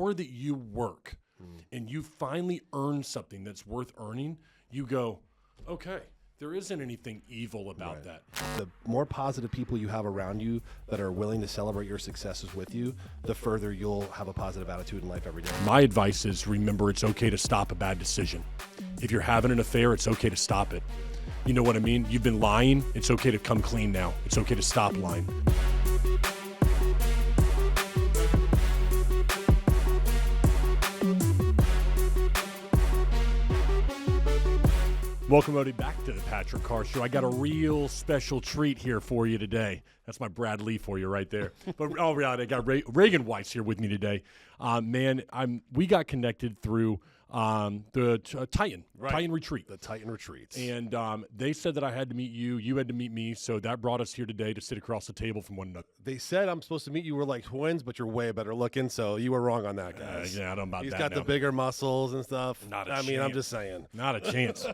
more that you work and you finally earn something that's worth earning, you go, okay, there isn't anything evil about that. The more positive people you have around you that are willing to celebrate your successes with you, the further you'll have a positive attitude in life every day. My advice is remember it's okay to stop a bad decision. If you're having an affair, it's okay to stop it. You know what I mean? You've been lying. It's okay to come clean now. It's okay to stop lying. Welcome, everybody, back to the Patrick Carr Show. I got a real special treat here for you today. That's my Brad Lee for you right there. But all right, I got Regan Weiss here with me today. We got connected through the Titan Retreat. The Titan Retreats. And they said that I had to meet you. You had to meet me. So that brought us here today to sit across the table from one another. They said I'm supposed to meet you. We're like twins, but you're way better looking. So you were wrong on that, guys. Yeah, I don't know about He's that. got the bigger muscles and stuff. Not a I mean, I'm just saying. Not a chance.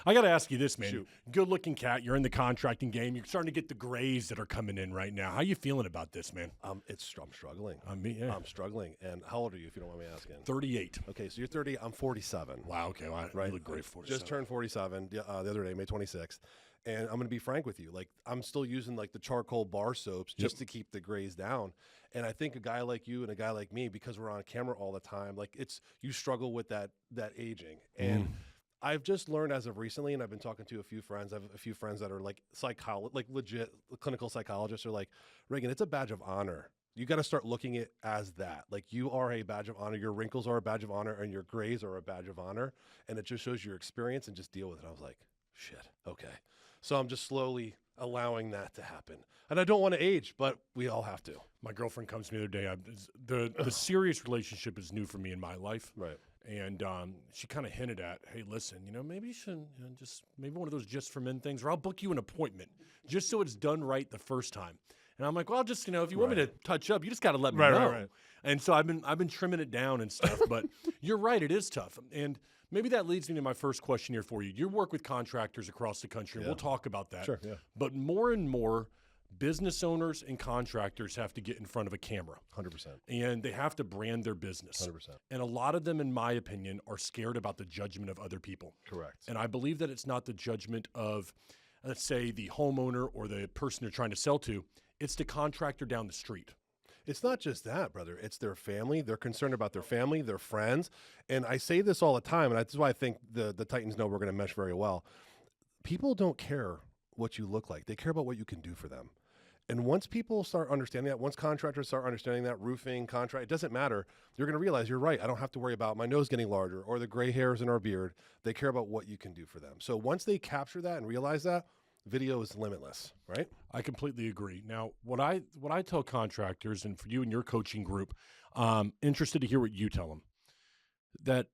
I got to ask you this, man. Shoot. Good-looking cat. You're in the contracting game. You're starting to get the grays that are coming in right now. How you feeling about this, man? I'm struggling. Yeah. I'm struggling. And how old are you, if you don't mind me asking? 38. Okay, so you're 30. I'm 47. Wow, okay. Well, Right? you look great for 47. Just turned 47 the other day, May 26th. And I'm going to be frank with you. Like, I'm still using, like, the charcoal bar soaps just to keep the grays down. And I think a guy like you and a guy like me, because we're on camera all the time, like, you struggle with that aging. And I've just learned as of recently, and I've been talking to a few friends. I have a few friends that are like legit clinical psychologists are like, Regan, it's a badge of honor. You got to start looking at it as that. Like, you are a badge of honor. Your wrinkles are a badge of honor, and your grays are a badge of honor. And it just shows your experience, and just deal with it. I was like, shit, okay. So I'm just slowly allowing that to happen. And I don't want to age, but we all have to. My girlfriend comes to me the other day. The serious relationship is new for me in my life. Right. And she kind of hinted at, hey, listen, maybe you should maybe one of those just for men things, or I'll book you an appointment just so it's done right the first time. And I'm like, well, just, if you want me to touch up, you just got to let me know. Right. And so I've been trimming it down and stuff, but you're right, it is tough. And maybe that leads me to my first question here for you. You work with contractors across the country, and we'll talk about that. Sure, yeah. But more and more business owners and contractors have to get in front of a camera. 100%. And they have to brand their business. 100%. And a lot of them, in my opinion, are scared about the judgment of other people. Correct. And I believe that it's not the judgment of, let's say, the homeowner or the person they're trying to sell to. It's the contractor down the street. It's not just that, brother. It's their family. They're concerned about their family, their friends. And I say this all the time, and that's why I think the Titans know we're going to mesh very well. People don't care what you look like. They care about what you can do for them. And once people start understanding that, once contractors start understanding that, roofing, contract, it doesn't matter. You're going to realize you're right. I don't have to worry about my nose getting larger or the gray hairs in our beard. They care about what you can do for them. So once they capture that and realize that, video is limitless, right? I completely agree. Now, what I tell contractors, and for you and your coaching group, interested to hear what you tell them, that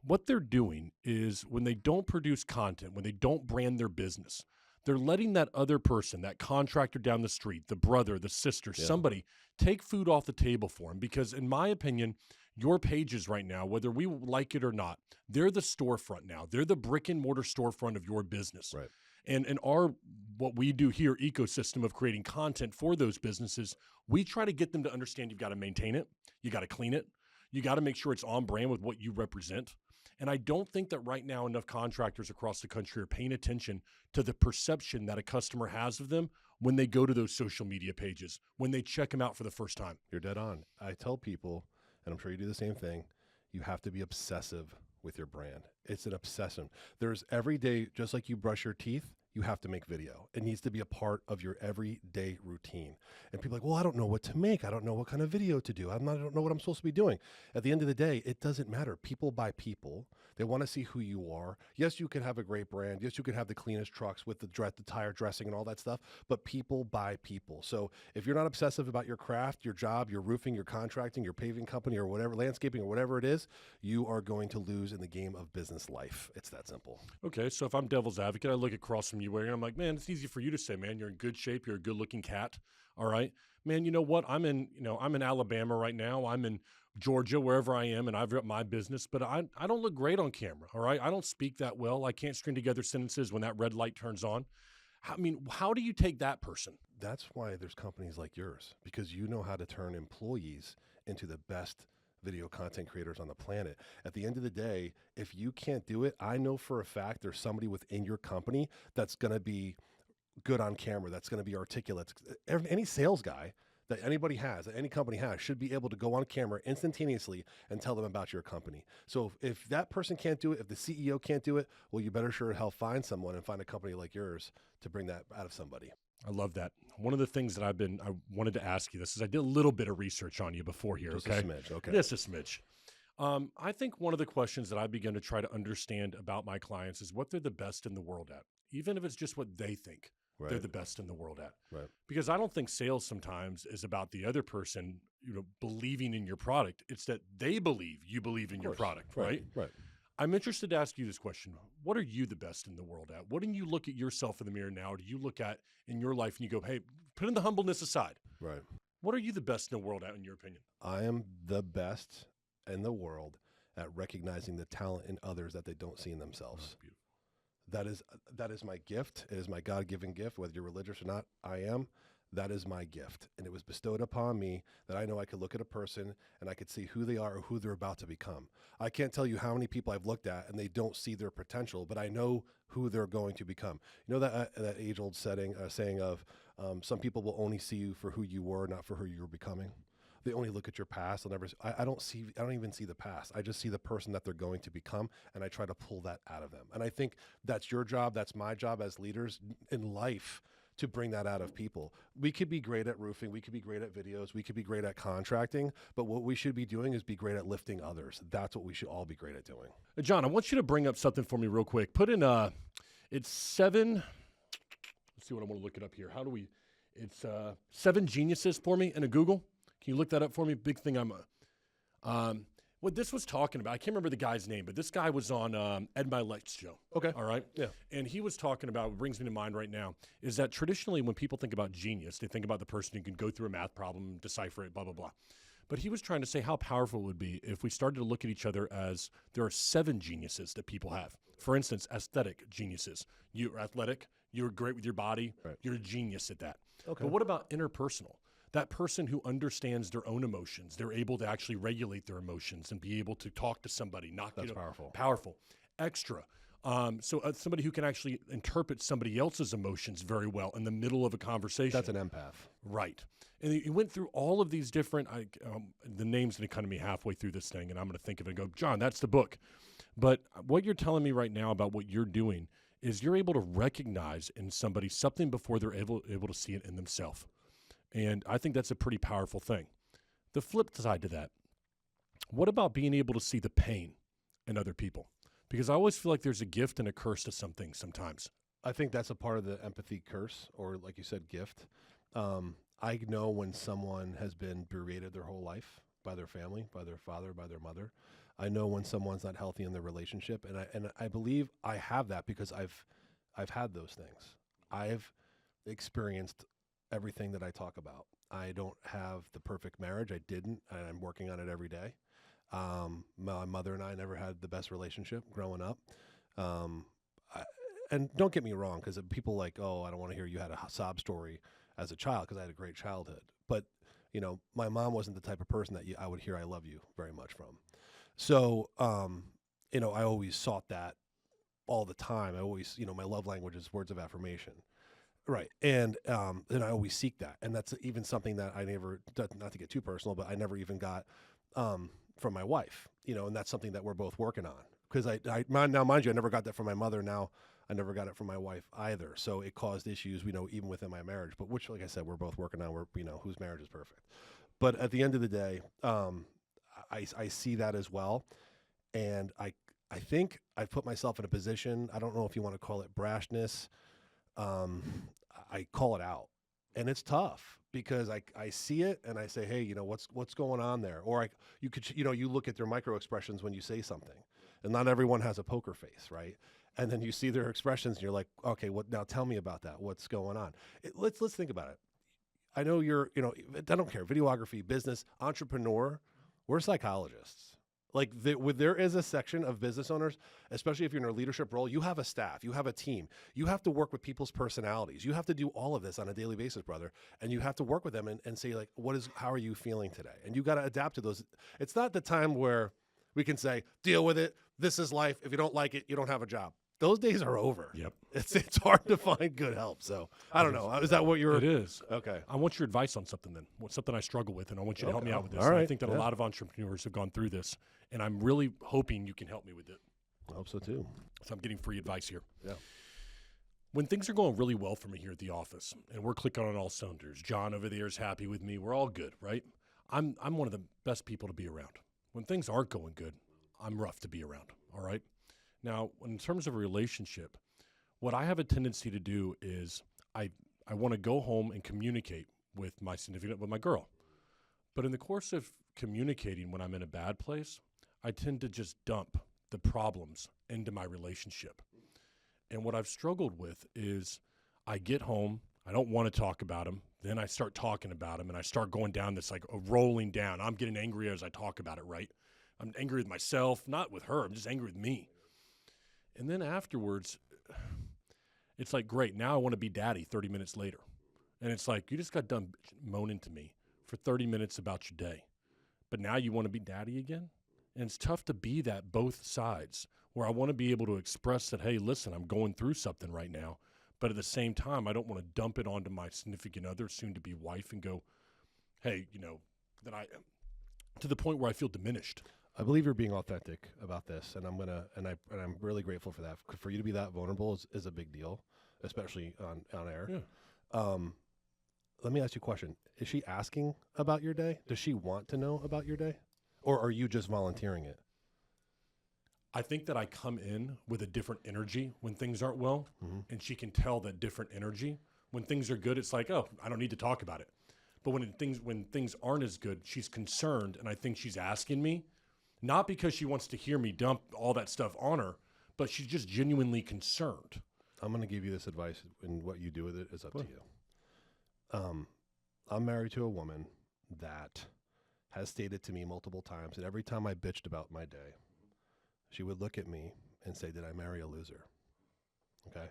what they're doing is when they don't produce content, when they don't brand their business, they're letting that other person, that contractor down the street, the brother, the sister, somebody, take food off the table for them. Because in my opinion, your pages right now, whether we like it or not, they're the storefront now. They're the brick and mortar storefront of your business. Right. And in our, what we do here, ecosystem of creating content for those businesses, we try to get them to understand you've got to maintain it. You got to clean it. You got to make sure it's on brand with what you represent. And I don't think that right now enough contractors across the country are paying attention to the perception that a customer has of them when they go to those social media pages, when they check them out for the first time. You're dead on. I tell people, and I'm sure you do the same thing, you have to be obsessive with your brand. It's an obsession. There's every day, just like you brush your teeth, you have to make video. It needs to be a part of your everyday routine. And people are like, well, I don't know what to make. I don't know what kind of video to do. I don't know what I'm supposed to be doing. At the end of the day, it doesn't matter. People buy people. They want to see who you are. Yes, you can have a great brand. Yes, you can have the cleanest trucks with the tire dressing and all that stuff, but people buy people. So if you're not obsessive about your craft, your job, your roofing, your contracting, your paving company or whatever, landscaping or whatever it is, you are going to lose in the game of business life. It's that simple. Okay, so if I'm devil's advocate, I look across from you and I'm like, man, it's easy for you to say, man, you're in good shape. You're a good looking cat. All right, man, you know what? I'm in Alabama right now. I'm in Georgia, wherever I am, and I've got my business, but I don't look great on camera, all right? I don't speak that well. I can't string together sentences when that red light turns on. I mean, how do you take that person? That's why there's companies like yours, because you know how to turn employees into the best video content creators on the planet. At the end of the day, if you can't do it, I know for a fact there's somebody within your company that's going to be good on camera, that's going to be articulate. Any sales guy that anybody has, that any company has, should be able to go on camera instantaneously and tell them about your company. So if that person can't do it, if the CEO can't do it, well, you better sure hell find someone and find a company like yours to bring that out of somebody. I love that. One of the things that I wanted to ask you this is I did a little bit of research on you before here. Just okay, a smidge. Okay. Just a smidge. I think one of the questions that I begin to try to understand about my clients is what they're the best in the world at, even if it's just what they think they're the best in the world at. Right. Because I don't think sales sometimes is about the other person, believing in your product. It's that they believe you believe in your product, right? Right. I'm interested to ask you this question. What are you the best in the world at? What do you look at yourself in the mirror now? Do you look at in your life and you go, hey, put in the humbleness aside. Right. What are you the best in the world at, in your opinion? I am the best in the world at recognizing the talent in others that they don't see in themselves. Oh, beautiful. That is my gift. It is my God-given gift, whether you're religious or not. I am. That is my gift. And it was bestowed upon me that I know I could look at a person and I could see who they are or who they're about to become. I can't tell you how many people I've looked at and they don't see their potential, but I know who they're going to become. You know that age-old saying of some people will only see you for who you were, not for who you're becoming. They only look at your past. I don't even see the past. I just see the person that they're going to become, and I try to pull that out of them. And I think that's your job. That's my job as leaders in life to bring that out of people. We could be great at roofing. We could be great at videos. We could be great at contracting. But what we should be doing is be great at lifting others. That's what we should all be great at doing. John, I want you to bring up something for me real quick. Put in it's 7. Let's see what I want to look it up here. It's 7 geniuses for me in a Google. Can you look that up for me? Big thing what this was talking about, I can't remember the guy's name, but this guy was on Ed Milet's show. Okay. All right? Yeah. And he was talking about, what brings me to mind right now, is that traditionally when people think about genius, they think about the person who can go through a math problem, decipher it, blah, blah, blah. But he was trying to say how powerful it would be if we started to look at each other as there are 7 geniuses that people have. For instance, aesthetic geniuses. You're athletic, you're great with your body, you're a genius at that. Okay. But what about interpersonal? That person who understands their own emotions, they're able to actually regulate their emotions and be able to talk to somebody. That's powerful. Powerful. Extra. So somebody who can actually interpret somebody else's emotions very well in the middle of a conversation. That's an empath. Right. And he went through all of these different, the name's going to come to me halfway through this thing, and I'm going to think of it and go, John, that's the book. But what you're telling me right now about what you're doing is you're able to recognize in somebody something before they're able to see it in themselves. And I think that's a pretty powerful thing. The flip side to that, what about being able to see the pain in other people? Because I always feel like there's a gift and a curse to some things sometimes. I think that's a part of the empathy curse, or like you said, gift. I know when someone has been berated their whole life by their family, by their father, by their mother. I know when someone's not healthy in their relationship, and I believe I have that because I've had those things. I've experienced everything that I talk about. I don't have the perfect marriage. I didn't, and I'm working on it every day. My mother and I never had the best relationship growing up. And don't get me wrong, because people like, oh, I don't want to hear you had a sob story as a child, because I had a great childhood. But, my mom wasn't the type of person that I would hear I love you very much from. So, I always sought that all the time. I always, my love language is words of affirmation. Right. And then I always seek that. And that's even something that I never, not to get too personal, but I never even got from my wife, and that's something that we're both working on. Because now, mind you, I never got that from my mother. Now I never got it from my wife either. So it caused issues, even within my marriage, but which, like I said, we're both working on. Whose marriage is perfect. But at the end of the day, I see that as well. And I think I've put myself in a position, I don't know if you want to call it brashness, I call it out, and it's tough because I see it and I say, hey, what's going on there? Or you look at their micro expressions when you say something, and not everyone has a poker face, right? And then you see their expressions and you're like, okay, now tell me about that. What's going on? Let's think about it. I know you're, I don't care, videography, business, entrepreneur, we're psychologists. Like there is a section of business owners, especially if you're in a leadership role, you have a staff, you have a team, you have to work with people's personalities. You have to do all of this on a daily basis, brother. And you have to work with them and say like, how are you feeling today? And you got to adapt to those. It's not the time where we can say, deal with it. This is life. If you don't like it, you don't have a job. Those days are over. Yep. It's hard to find good help. So I don't know. Is that what you're? It is. Okay. I want your advice on something then. What's something I struggle with, and I want you to help me out with this. All right. I think that a lot of entrepreneurs have gone through this, and I'm really hoping you can help me with it. I hope so too. So I'm getting free advice here. Yeah. When things are going really well for me here at the office, and we're clicking on all cylinders, John over there is happy with me. We're all good, right? I'm one of the best people to be around. When things aren't going good, I'm rough to be around. All right. Now, in terms of a relationship, what I have a tendency to do is I want to go home and communicate with my significant, with my girl. But in the course of communicating when I'm in a bad place, I tend to just dump the problems into my relationship. And what I've struggled with is I get home, I don't want to talk about them, then I start talking about them, and I start going down this like a rolling down. I'm getting angry as I talk about it, right? I'm angry with myself, not with her. I'm just angry with me. And then afterwards, it's like, great, now I want to be daddy 30 minutes later. And it's like, you just got done moaning to me for 30 minutes about your day. But now you want to be daddy again? And it's tough to be that both sides, where I want to be able to express that, hey, listen, I'm going through something right now. But at the same time, I don't want to dump it onto my significant other, soon-to-be wife, and go, hey, that I am to the point where I feel diminished. I believe you're being authentic about this, and I'm really grateful for that. For you to be that vulnerable is a big deal, especially on air. Yeah. Let me ask you a question. Is she asking about your day? Does she want to know about your day? Or are you just volunteering it? I think that I come in with a different energy when things aren't well, and she can tell that different energy. When things are good, it's like, oh, I don't need to talk about it. But when things aren't as good, she's concerned, and I think she's asking me, not because she wants to hear me dump all that stuff on her, but she's just genuinely concerned. I'm going to give you this advice, and what you do with it is up to you. I'm married to a woman that has stated to me multiple times, and every time I bitched about my day, she would look at me and say, did I marry a loser? Okay?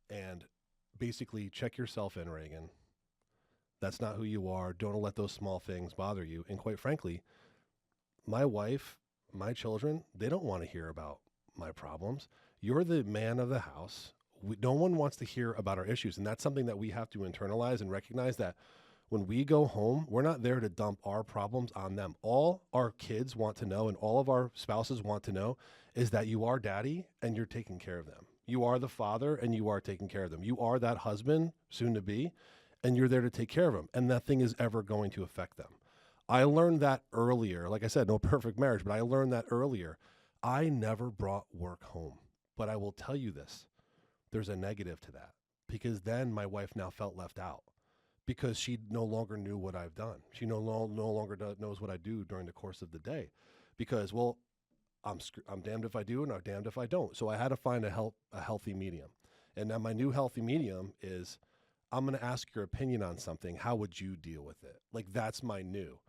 And basically, check yourself in, Regan. That's not who you are. Don't let those small things bother you. And quite frankly, my wife, my children, they don't want to hear about my problems. You're the man of the house. No one wants to hear about our issues. And that's something that we have to internalize and recognize, that when we go home, we're not there to dump our problems on them. All our kids want to know, and all of our spouses want to know, is that you are daddy and you're taking care of them. You are the father and you are taking care of them. You are that husband, soon to be, and you're there to take care of them. And nothing is ever going to affect them. I learned that earlier. Like I said, no perfect marriage, but I learned that earlier. I never brought work home. But I will tell you this, there's a negative to that, because then my wife now felt left out, because she no longer knew what I've done. She no longer knows what I do during the course of the day, because, well, I'm damned if I do and I'm damned if I don't. So I had to find a healthy medium. And now my new healthy medium is, I'm going to ask your opinion on something. How would you deal with it? Like, that's my new.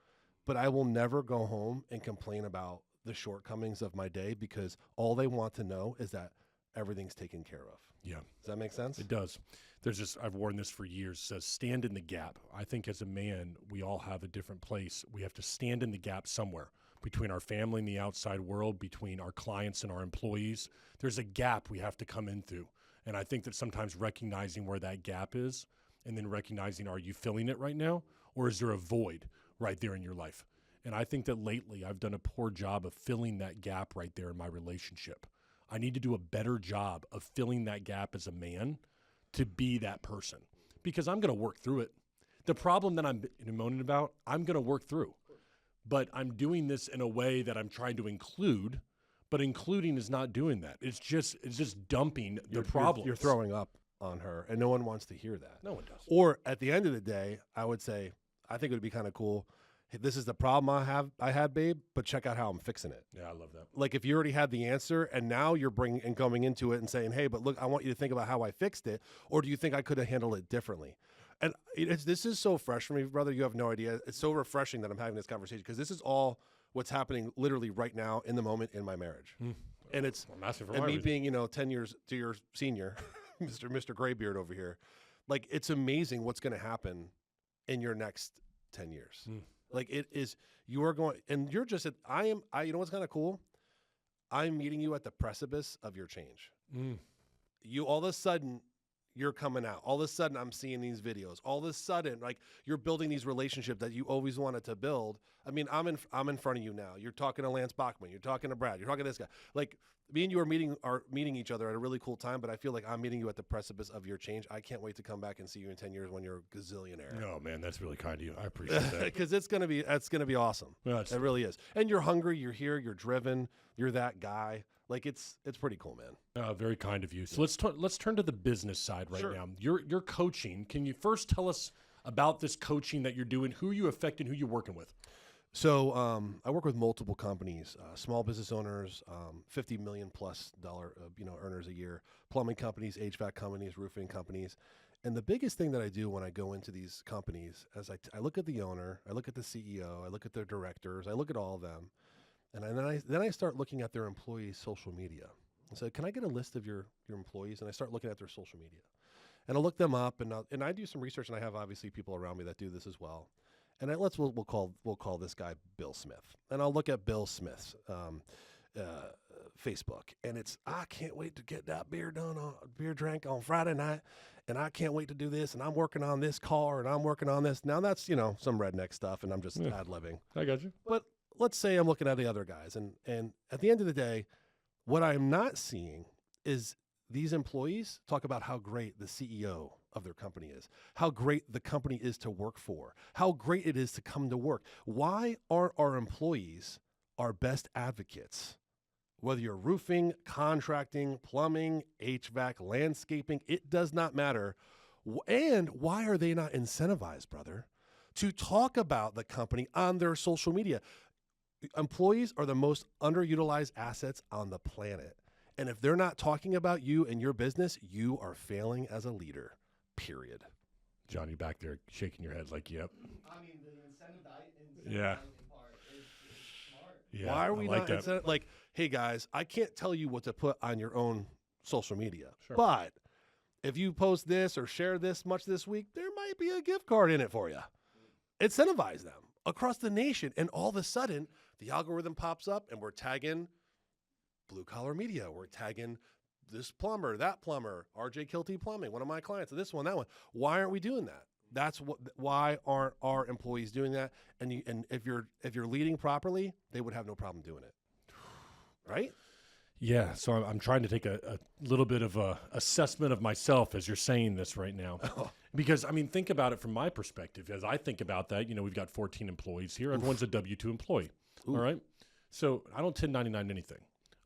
But I will never go home and complain about the shortcomings of my day, because all they want to know is that everything's taken care of. Yeah. Does that make sense? It does. I've worn this for years. It says, stand in the gap. I think as a man, we all have a different place. We have to stand in the gap somewhere between our family and the outside world, between our clients and our employees. There's a gap we have to come into. And I think that sometimes recognizing where that gap is, and then recognizing, are you filling it right now? Or is there a void right there in your life? And I think that lately I've done a poor job of filling that gap right there in my relationship. I need to do a better job of filling that gap as a man to be that person, because I'm going to work through it. The problem that I'm moaning about, I'm going to work through. But I'm doing this in a way that I'm trying to include, but including is not doing that. It's just dumping the problems. You're throwing up on her, and no one wants to hear that. No one does. Or at the end of the day, I would say, I think it would be kind of cool. Hey, this is the problem I had, babe, but check out how I'm fixing it. Yeah, I love that. Like, if you already had the answer and now you're going into it and saying, hey, but look, I want you to think about how I fixed it, or do you think I could have handled it differently? And this is so fresh for me, brother. You have no idea. It's so refreshing that I'm having this conversation, because this is all what's happening literally right now in the moment in my marriage. And it's massive. And me being, 10 years to your senior, Mr. Graybeard over here, like it's amazing what's going to happen in your next 10 years. Like it is, you are going, and you're just, you know what's kind of cool? I'm meeting you at the precipice of your change. You all of a sudden, you're coming out. All of a sudden, I'm seeing these videos. All of a sudden, like you're building these relationships that you always wanted to build. I mean, I'm in front of you now. You're talking to Lance Bachman. You're talking to Brad. You're talking to this guy. Like me and you are meeting each other at a really cool time. But I feel like I'm meeting you at the precipice of your change. I can't wait to come back and see you in 10 years when you're a gazillionaire. Oh man, that's really kind of you. I appreciate that. Because it's gonna be awesome. Yeah, it really is. And you're hungry. You're here. You're driven. You're that guy. Like it's pretty cool, man. Very kind of you. So let's turn to the business side right now. You're coaching. Can you first tell us about this coaching that you're doing? Who are you affecting? Who you're working with? So I work with multiple companies, small business owners, $50 million plus earners a year, plumbing companies, HVAC companies, roofing companies. And the biggest thing that I do when I go into these companies is I look at the owner, I look at the CEO, I look at their directors, I look at all of them. And then I start looking at their employees' social media. So can I get a list of your employees? And I start looking at their social media. And I'll look them up, and I do some research, and I have obviously people around me that do this as well. And we'll call this guy Bill Smith. And I'll look at Bill Smith's Facebook, and I can't wait to get that beer drank on Friday night, and I can't wait to do this, and I'm working on this car, and I'm working on this. Now that's some redneck stuff, and I'm just ad-libbing. I got you. But let's say I'm looking at the other guys, and at the end of the day, what I'm not seeing is these employees talk about how great the CEO of their company is, how great the company is to work for, how great it is to come to work. Why aren't our employees our best advocates? Whether you're roofing, contracting, plumbing, HVAC, landscaping, it does not matter. And why are they not incentivized, brother, to talk about the company on their social media? Employees are the most underutilized assets on the planet. And if they're not talking about you and your business, you are failing as a leader, period. Johnny back there shaking your head like, yep. I mean, the incentivizing part is smart. Yeah, why are we like not like, hey guys, I can't tell you what to put on your own social media. Sure. But if you post this or share this much this week, there might be a gift card in it for you. Incentivize them across the nation. And all of a sudden, the algorithm pops up and we're tagging Blue Collar Media. We're tagging this plumber, that plumber, RJ Kilty Plumbing, one of my clients, this one, that one. Why aren't we doing that? Why aren't our employees doing that? And if you're leading properly, they would have no problem doing it. Right? Yeah, so I'm trying to take a little bit of a assessment of myself as you're saying this right now. Because, I mean, think about it from my perspective. As I think about that, we've got 14 employees here. Everyone's a W-2 employee, all right? So I don't 1099 anything.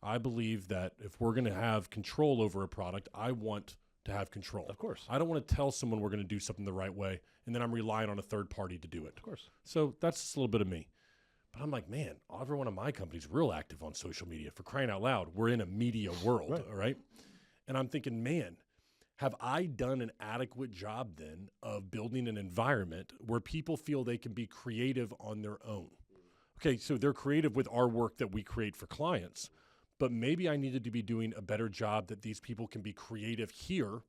I believe that if we're going to have control over a product, I want to have control. Of course. I don't want to tell someone we're going to do something the right way, and then I'm relying on a third party to do it. Of course. So that's just a little bit of me. But I'm like, man, every one of my companies real active on social media. For crying out loud, we're in a media world, right. All right? And I'm thinking, man, have I done an adequate job then of building an environment where people feel they can be creative on their own? Okay, so they're creative with our work that we create for clients, but maybe I needed to be doing a better job that these people can be creative here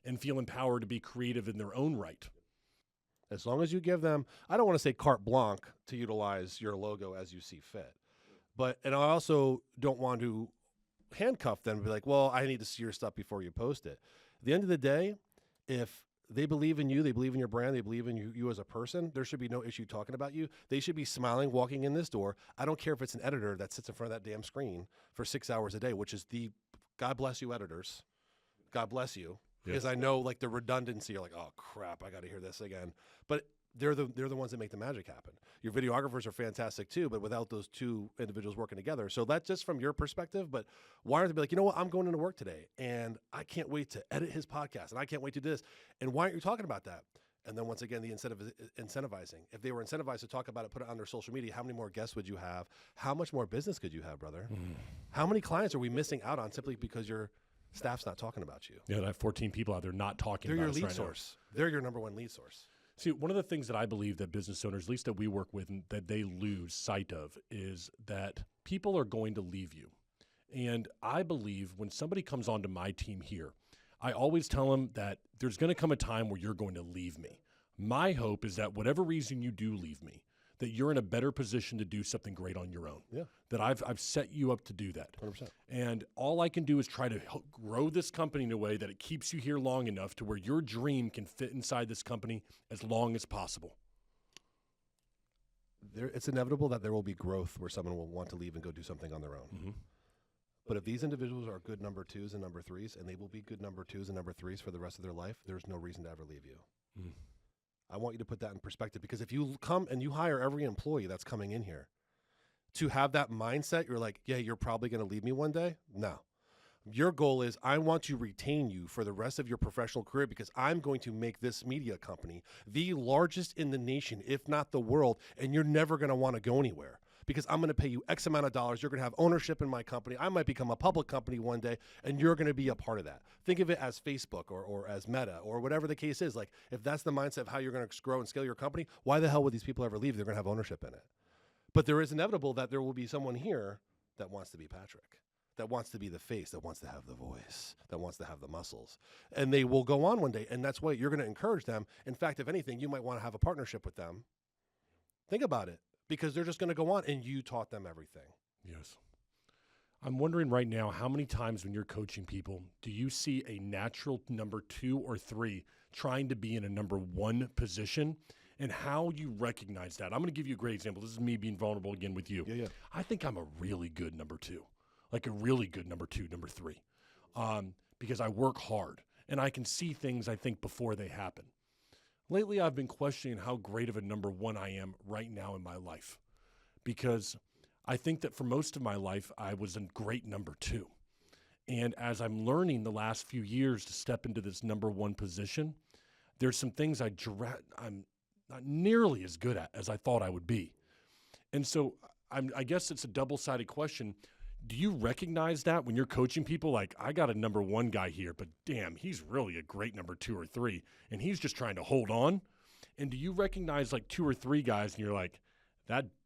and feel empowered to be creative in their own right. As long as you give them, I don't want to say carte blanche to utilize your logo as you see fit. And I also don't want to handcuff them and be like, well, I need to see your stuff before you post it. At the end of the day, if they believe in you, they believe in your brand, they believe in you as a person, there should be no issue talking about you. They should be smiling, walking in this door. I don't care if it's an editor that sits in front of that damn screen for 6 hours a day, which is God bless you, editors. God bless you. Because I know like the redundancy, you're like, oh crap, I got to hear this again. But they're the ones that make the magic happen. Your videographers are fantastic too, but without those two individuals working together. So that's just from your perspective. But why aren't they be like, you know what, I'm going into work today and I can't wait to edit his podcast and I can't wait to do this. And why aren't you talking about that? And then once again, the incentivizing. If they were incentivized to talk about it, put it on their social media, how many more guests would you have? How much more business could you have, brother? How many clients are we missing out on simply because your staff's not talking about you? Yeah, I have 14 people out there not talking about us. They're your lead right source. Now. They're your number one lead source. See, one of the things that I believe that business owners, at least that we work with, and that they lose sight of is that people are going to leave you. And I believe when somebody comes onto my team here, I always tell them that there's going to come a time where you're going to leave me. My hope is that whatever reason you do leave me, that you're in a better position to do something great on your own. Yeah. That I've set you up to do that. 100%. And all I can do is try to grow this company in a way that it keeps you here long enough to where your dream can fit inside this company as long as possible. It's inevitable that there will be growth where someone will want to leave and go do something on their own. Mm-hmm. But if these individuals are good number twos and number threes, and they will be good number twos and number threes for the rest of their life, there's no reason to ever leave you. Mm. I want you to put that in perspective, because if you come and you hire every employee that's coming in here to have that mindset, you're like, yeah, you're probably going to leave me one day. No. Your goal is, I want to retain you for the rest of your professional career, because I'm going to make this media company the largest in the nation, if not the world, and you're never going to want to go anywhere, because I'm going to pay you X amount of dollars. You're going to have ownership in my company. I might become a public company one day, and you're going to be a part of that. Think of it as Facebook or as Meta or whatever the case is. Like, if that's the mindset of how you're going to grow and scale your company, why the hell would these people ever leave? They're going to have ownership in it. But there is inevitable that there will be someone here that wants to be Patrick, that wants to be the face, that wants to have the voice, that wants to have the muscles. And they will go on one day, and that's why you're going to encourage them. In fact, if anything, you might want to have a partnership with them. Think about it, because they're just going to go on, and you taught them everything. Yes. I'm wondering right now, how many times when you're coaching people, do you see a natural number 2 or 3 trying to be in a number 1 position, and how you recognize that? I'm going to give you a great example. This is me being vulnerable again with you. Yeah. I think I'm a really good number 2, like a really good number 2, number 3, because I work hard, and I can see things, I think, before they happen. Lately, I've been questioning how great of a number 1 I am right now in my life, because I think that for most of my life, I was a great number 2. And as I'm learning the last few years to step into this number 1 position, there's some things I'm not nearly as good at as I thought I would be. And so I guess it's a double-sided question. Do you recognize that when you're coaching people? Like, I got a number 1 guy here, but damn, he's really a great number 2 or 3, and he's just trying to hold on. And do you recognize like 2 or 3 guys, and you're like,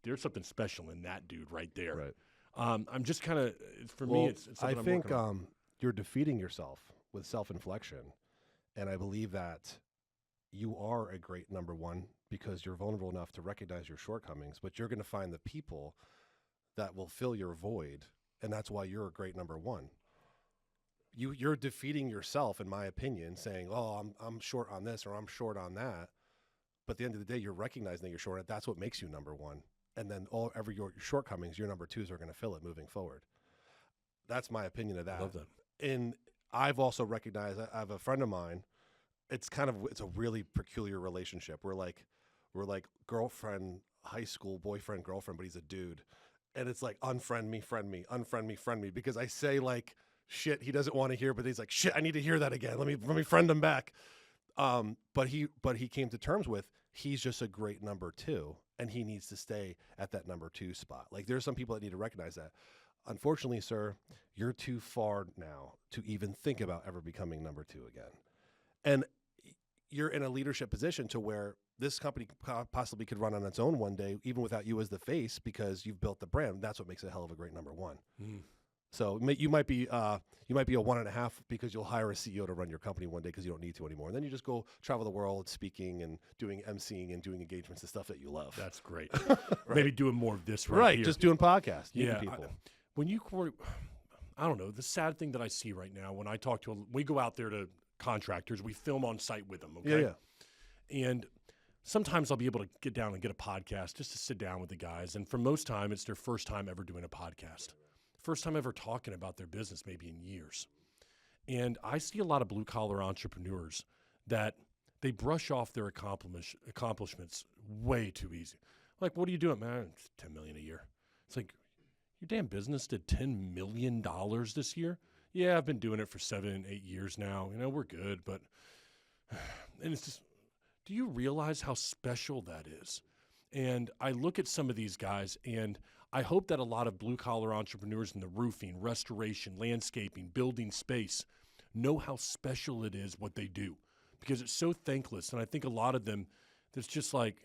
there's something special in that dude right there? Right. I'm just kind of, for me, it's something I I'm think working on. you're defeating yourself with self-inflection, and I believe that you are a great number 1 because you're vulnerable enough to recognize your shortcomings, but you're going to find the people that will fill your void, and that's why you're a great number 1. You're defeating yourself, in my opinion, saying, oh, I'm short on this or I'm short on that. But at the end of the day, you're recognizing that you're short, and that's what makes you number 1. And then your shortcomings, your number 2s are going to fill it moving forward. That's my opinion of that. I love that. And I've also recognized, I have a friend of mine, it's a really peculiar relationship. We're like girlfriend, high school boyfriend, girlfriend, but he's a dude. And it's like, unfriend me, friend me, unfriend me, friend me, because I say like shit he doesn't want to hear, but he's like, shit, I need to hear that again. Let me friend him back. But he came to terms with, he's just a great number 2, and he needs to stay at that number 2 spot. Like, there's some people that need to recognize that. Unfortunately, sir, you're too far now to even think about ever becoming number 2 again. And you're in a leadership position to where this company possibly could run on its own one day, even without you as the face, because you've built the brand. That's what makes it a hell of a great number 1. Mm. So you might be a 1.5 because you'll hire a CEO to run your company one day because you don't need to anymore. And then you just go travel the world speaking and doing emceeing and doing engagements and stuff that you love. That's great. Right. Maybe doing more of this here. Just doing podcasts, meeting Yeah, people. I don't know, the sad thing that I see right now when I talk to, we go out there to contractors, we film on site with them, okay? Yeah. And sometimes I'll be able to get down and get a podcast just to sit down with the guys. And for most time, it's their first time ever doing a podcast. First time ever talking about their business, maybe in years. And I see a lot of blue-collar entrepreneurs that they brush off their accomplishments way too easy. Like, what are you doing, man? It's $10 million a year. It's like, your damn business did $10 million this year? Yeah, I've been doing it for 7, 8 years now. You know, we're good, but... And it's just, do you realize how special that is? And I look at some of these guys, and I hope that a lot of blue-collar entrepreneurs in the roofing, restoration, landscaping, building space know how special it is what they do, because it's so thankless. And I think a lot of them, that's just like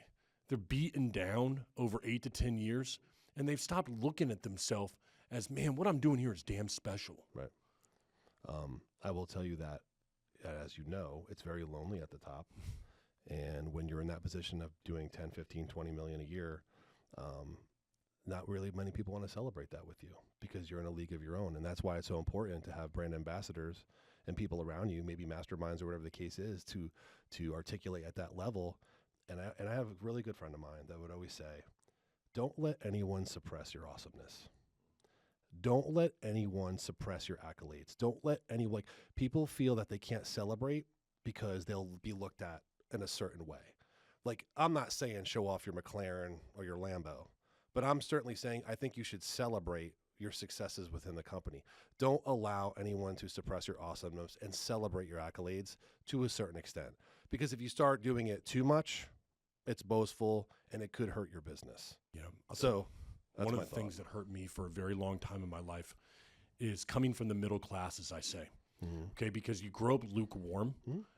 they're beaten down over 8 to 10 years, and they've stopped looking at themselves as, man, what I'm doing here is damn special. Right. I will tell you that, as you know, it's very lonely at the top. And when you're in that position of doing 10, 15, 20 million a year, not really many people want to celebrate that with you because you're in a league of your own. And that's why it's so important to have brand ambassadors and people around you, maybe masterminds or whatever the case is, to articulate at that level. And I have a really good friend of mine that would always say, don't let anyone suppress your awesomeness. Don't let anyone suppress your accolades. Don't let anyone, people feel that they can't celebrate because they'll be looked at in a certain way. Like, I'm not saying show off your McLaren or your Lambo, but I'm certainly saying I think you should celebrate your successes within the company. Don't allow anyone to suppress your awesomeness and celebrate your accolades to a certain extent. Because if you start doing it too much, it's boastful and it could hurt your business. Yeah. So that's one of my the things that hurt me for a very long time in my life is coming from the middle class, as I say. Okay, because you grow up lukewarm.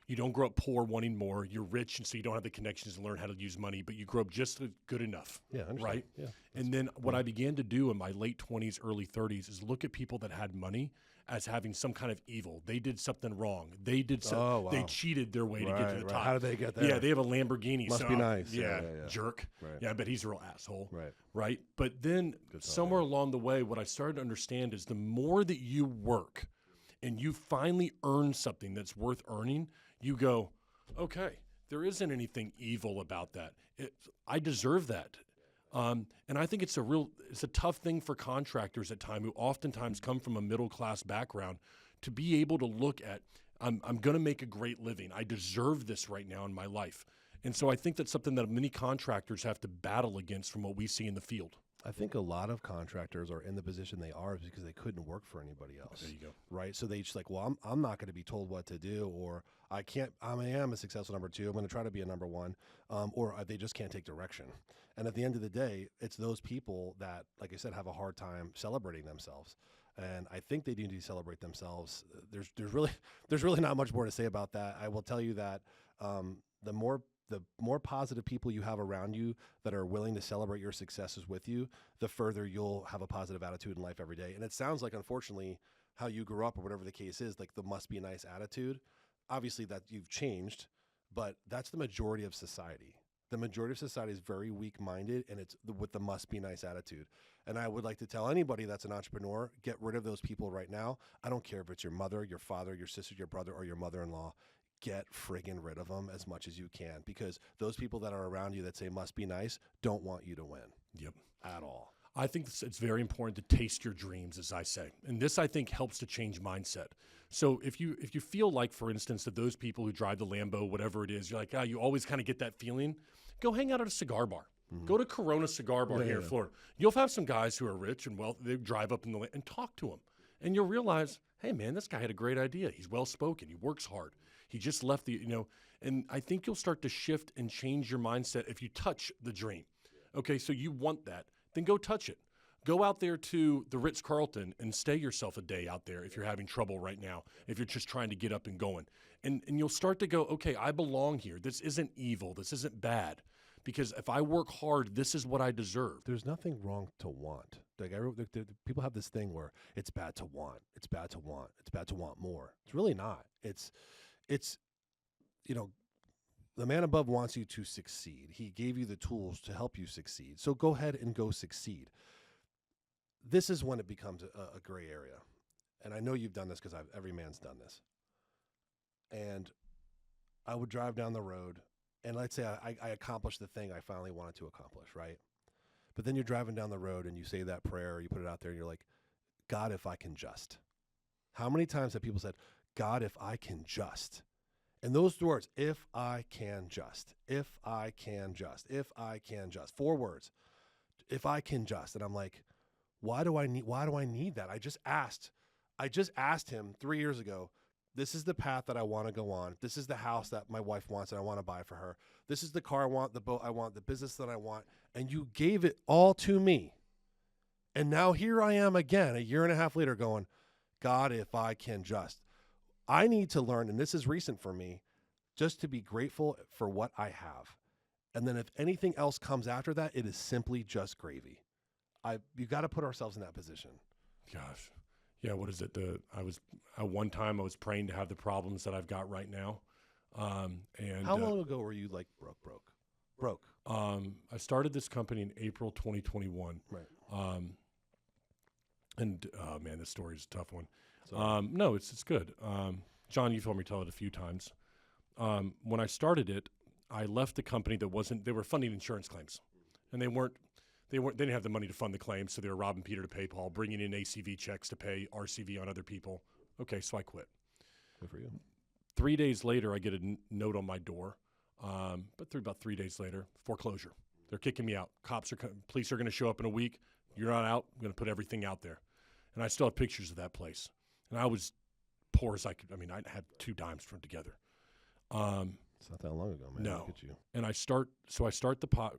You don't grow up poor wanting more. You're rich, and so you don't have the connections to learn how to use money, but you grow up just good enough. Yeah, I understand. Right? Yeah. And then what I began to do in my late 20s, early 30s is look at people that had money as having some kind of evil. They did something wrong. They did something. They cheated their way to get to the top. How did they get there? Yeah, they have a Lamborghini. Must be nice. Yeah, jerk. Right. Yeah, I bet he's a real asshole. Right. Right? But then somewhere along the way, what I started to understand is the more that you work and you finally earn something that's worth earning, you go, okay, there isn't anything evil about that. I deserve that. And I think it's a tough thing for contractors at times who oftentimes come from a middle-class background to be able to look at, I'm going to make a great living. I deserve this right now in my life. And so I think that's something that many contractors have to battle against from what we see in the field. I think a lot of contractors are in the position they are because they couldn't work for anybody else. There you go. Right? So they just like, well, I'm not going to be told what to do, or I am a successful number two. I'm going to try to be a number one, or they just can't take direction. And at the end of the day, it's those people that, like I said, have a hard time celebrating themselves. And I think they do need to celebrate themselves. There's really not much more to say about that. I will tell you that the more positive people you have around you that are willing to celebrate your successes with you, the further you'll have a positive attitude in life every day. And it sounds like, unfortunately, how you grew up or whatever the case is, like the must be nice attitude, obviously that you've changed, but that's the majority of society. The majority of society is very weak-minded, and it's with the must be nice attitude. And I would like to tell anybody that's an entrepreneur, get rid of those people right now. I don't care if it's your mother, your father, your sister, your brother, or your mother-in-law. Get friggin' rid of them as much as you can, because those people that are around you that say must be nice don't want you to win. Yep. At all. I think it's very important to taste your dreams, as I say. And this, I think, helps to change mindset. So if you feel like, for instance, that those people who drive the Lambo, whatever it is, you're like, you always kind of get that feeling, go hang out at a cigar bar. Go to Corona Cigar Bar here in Florida. You'll have some guys who are rich and they drive up in the and talk to them. And you'll realize, hey, man, this guy had a great idea. He's well-spoken. He works hard. He just left and I think you'll start to shift and change your mindset if you touch the dream. Okay, so you want that, then go touch it. Go out there to the Ritz-Carlton and stay yourself a day out there if you're having trouble right now, if you're just trying to get up and going. And you'll start to go, okay, I belong here. This isn't evil. This isn't bad. Because if I work hard, this is what I deserve. There's nothing wrong to want. Like people have this thing where it's bad to want. It's bad to want. It's bad to want more. It's really not. It's the man above wants you to succeed. He gave you the tools to help you succeed. So go ahead and go succeed. This is when it becomes a gray area. And I know you've done this because every man's done this. And I would drive down the road, and let's say I accomplished the thing I finally wanted to accomplish, right? But then you're driving down the road and you say that prayer, or you put it out there, and you're like, God, if I can just. How many times have people said, God, if I can just? And those words, if I can just, if I can just, if I can just, 4 words, if I can just. And I'm like, why do I need that? I just asked him 3 years ago, this is the path that I want to go on. This is the house that my wife wants and I want to buy for her. This is the car I want, the boat I want, the business that I want. And you gave it all to me. And now here I am again, a year and a half later going, God, if I can just. I need to learn, and this is recent for me, just to be grateful for what I have. And then if anything else comes after that, it is simply just gravy. You got to put ourselves in that position. Gosh. Yeah, what is it? At one time I was praying to have the problems that I've got right now. And how long ago were you like broke? I started this company in April 2021. Right. And man, this story is a tough one. Sorry. No, it's good. John, you've heard me tell it a few times. When I started it, I left the company they were funding insurance claims, and they didn't have the money to fund the claims, so they were robbing Peter to pay Paul, bringing in ACV checks to pay RCV on other people. Okay, so I quit. Good for you. 3 days later, I get a note on my door. About 3 days later, foreclosure. They're kicking me out. Police are going to show up in a week. You're not out. I'm going to put everything out there. And I still have pictures of that place. And I was poor as I could. I mean, I had 2 dimes from together. It's not that long ago, man. No. Look at you. And I start the pot.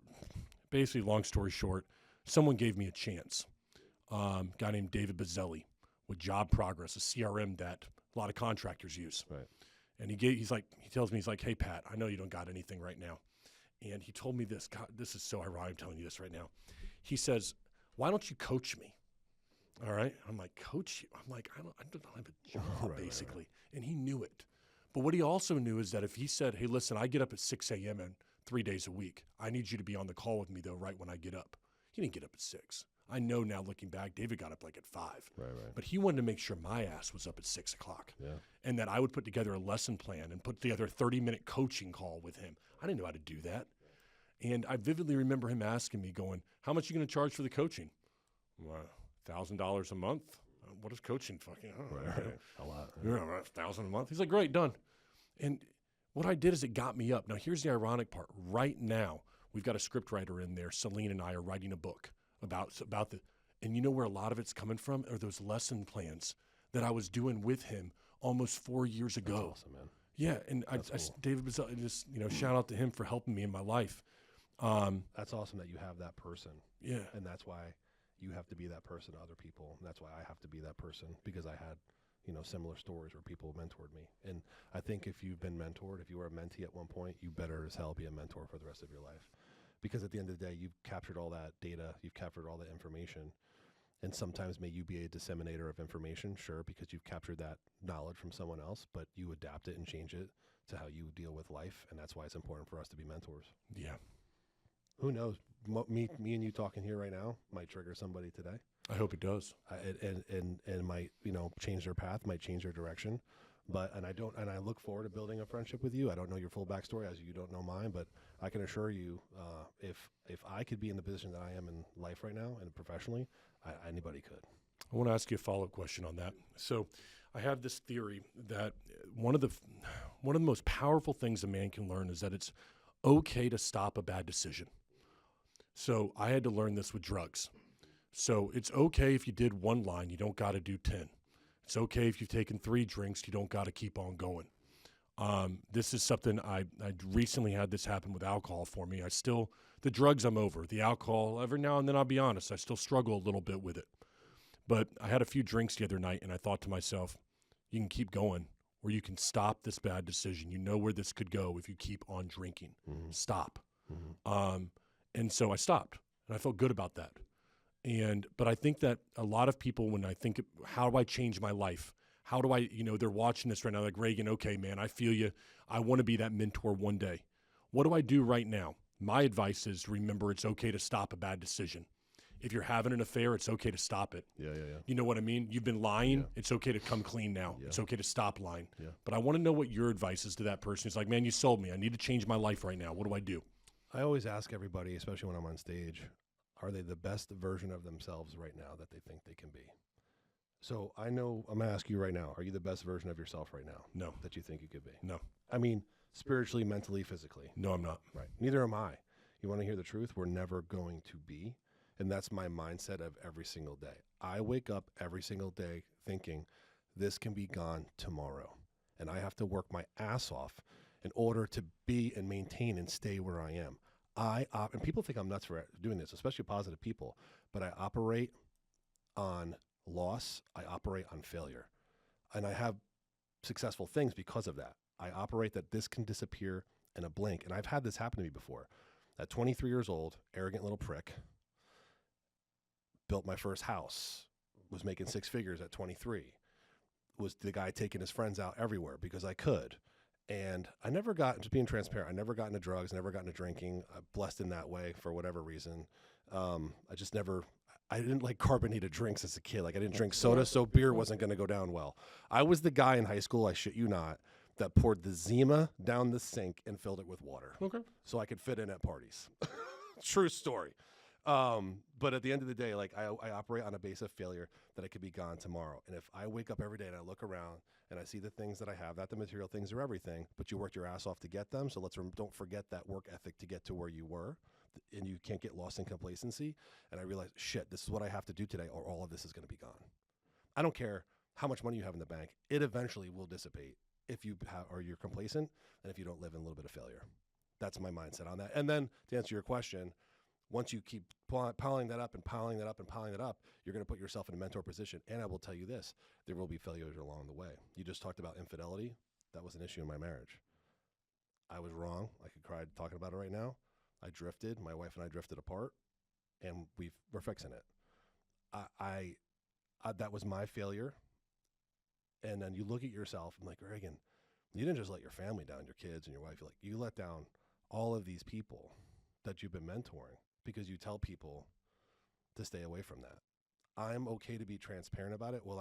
Basically, long story short, someone gave me a chance. Guy named David Bazzelli with Job Progress, a CRM that a lot of contractors use. Right. And he tells me, he's like, hey, Pat, I know you don't got anything right now. And he told me this. God, this is so ironic. I'm telling you this right now. He says, why don't you coach me? All right. I'm like, coach you? I'm like, I don't have a job, basically. Right. And he knew it. But what he also knew is that if he said, hey, listen, I get up at 6 a.m. and 3 days a week. I need you to be on the call with me, though, right when I get up. He didn't get up at 6. I know now, looking back, David got up like at 5. Right. But he wanted to make sure my ass was up at 6 o'clock. Yeah. And that I would put together a lesson plan and put together a 30-minute coaching call with him. I didn't know how to do that. And I vividly remember him asking me, going, how much are you going to charge for the coaching? Well, $1,000 a month? What is coaching fucking? Right. A lot. Yeah, $1,000 a month. He's like, great, done. And what I did is it got me up. Now, here's the ironic part. Right now, we've got a script writer in there. Celine and I are writing a book about and you know where a lot of it's coming from are those lesson plans that I was doing with him almost 4 years ago. That's awesome, man. Yeah, and David Bazzelli, just shout out to him for helping me in my life. That's awesome that you have that person. Yeah, and that's why you have to be that person to other people. And that's why I have to be that person, because I had similar stories where people mentored me. And I think if you've been mentored, if you were a mentee at one point, you better as hell be a mentor for the rest of your life. Because at the end of the day, you've captured all that data, you've captured all that information. And sometimes may you be a disseminator of information, sure, because you've captured that knowledge from someone else, but you adapt it and change it to how you deal with life. And that's why it's important for us to be mentors. Yeah. Who knows? Me and you talking here right now might trigger somebody today. I hope it does. And might, change their path, might change their direction. And I look forward to building a friendship with you. I don't know your full backstory, as you don't know mine, but I can assure you, if I could be in the position that I am in life right now and professionally, anybody could. I want to ask you a follow-up question on that. So I have this theory that one of the most powerful things a man can learn is that it's okay to stop a bad decision. So I had to learn this with drugs. So it's okay if you did 1 line, you don't got to do 10. It's okay if you've taken 3 drinks, you don't got to keep on going. This is something I recently had this happen with alcohol for me. The drugs I'm over. The alcohol, every now and then, I'll be honest, I still struggle a little bit with it. But I had a few drinks the other night, and I thought to myself, you can keep going, or you can stop this bad decision. You know where this could go if you keep on drinking. Mm-hmm. Stop. Mm-hmm. And so I stopped, and I felt good about that. But I think that a lot of people, when I think, how do I change my life? How do I, they're watching this right now, like, Regan, okay, man, I feel you. I want to be that mentor one day. What do I do right now? My advice is, remember, it's okay to stop a bad decision. If you're having an affair, it's okay to stop it. Yeah. You know what I mean? You've been lying. Yeah. It's okay to come clean now. Yeah. It's okay to stop lying. Yeah. But I want to know what your advice is to that person. It's like, man, you sold me. I need to change my life right now. What do I do? I always ask everybody, especially when I'm on stage, are they the best version of themselves right now that they think they can be? So I know I'm going to ask you right now, are you the best version of yourself right now? No. That you think you could be? No. I mean, spiritually, mentally, physically. No, I'm not. Right. Neither am I. You want to hear the truth? We're never going to be. And that's my mindset of every single day. I wake up every single day thinking this can be gone tomorrow. And I have to work my ass off in order to be and maintain and stay where I am. And people think I'm nuts for doing this, especially positive people, but I operate on loss. I operate on failure. And I have successful things because of that. I operate that this can disappear in a blink. And I've had this happen to me before. At 23 years old, arrogant little prick, built my first house, was making 6 figures at 23, was the guy taking his friends out everywhere because I could. And I never got, just being transparent, I never got into drugs, never got into drinking. I'm blessed in that way for whatever reason. I didn't like carbonated drinks as a kid. Like I didn't drink soda, so beer wasn't going to go down well. I was the guy in high school, I shit you not, that poured the Zima down the sink and filled it with water. Okay. So I could fit in at parties. True story. But at the end of the day, like I operate on a base of failure that I could be gone tomorrow. And if I wake up every day and I look around and I see the things that I have, not the material things are everything, but you worked your ass off to get them. So don't forget that work ethic to get to where you were, and you can't get lost in complacency. And I realized, shit, this is what I have to do today, or all of this is going to be gone. I don't care how much money you have in the bank. It eventually will dissipate if you or you're complacent and if you don't live in a little bit of failure. That's my mindset on that. And then to answer your question, once you keep piling that up and piling that up and piling that up, you're going to put yourself in a mentor position. And I will tell you this, there will be failures along the way. You just talked about infidelity. That was an issue in my marriage. I was wrong. I could cry talking about it right now. I drifted. My wife and I drifted apart, and we're fixing it. I that was my failure. And then you look at yourself and like, Regan, you didn't just let your family down, your kids and your wife. You let down all of these people that you've been mentoring because you tell people to stay away from that. I'm okay to be transparent about it. Will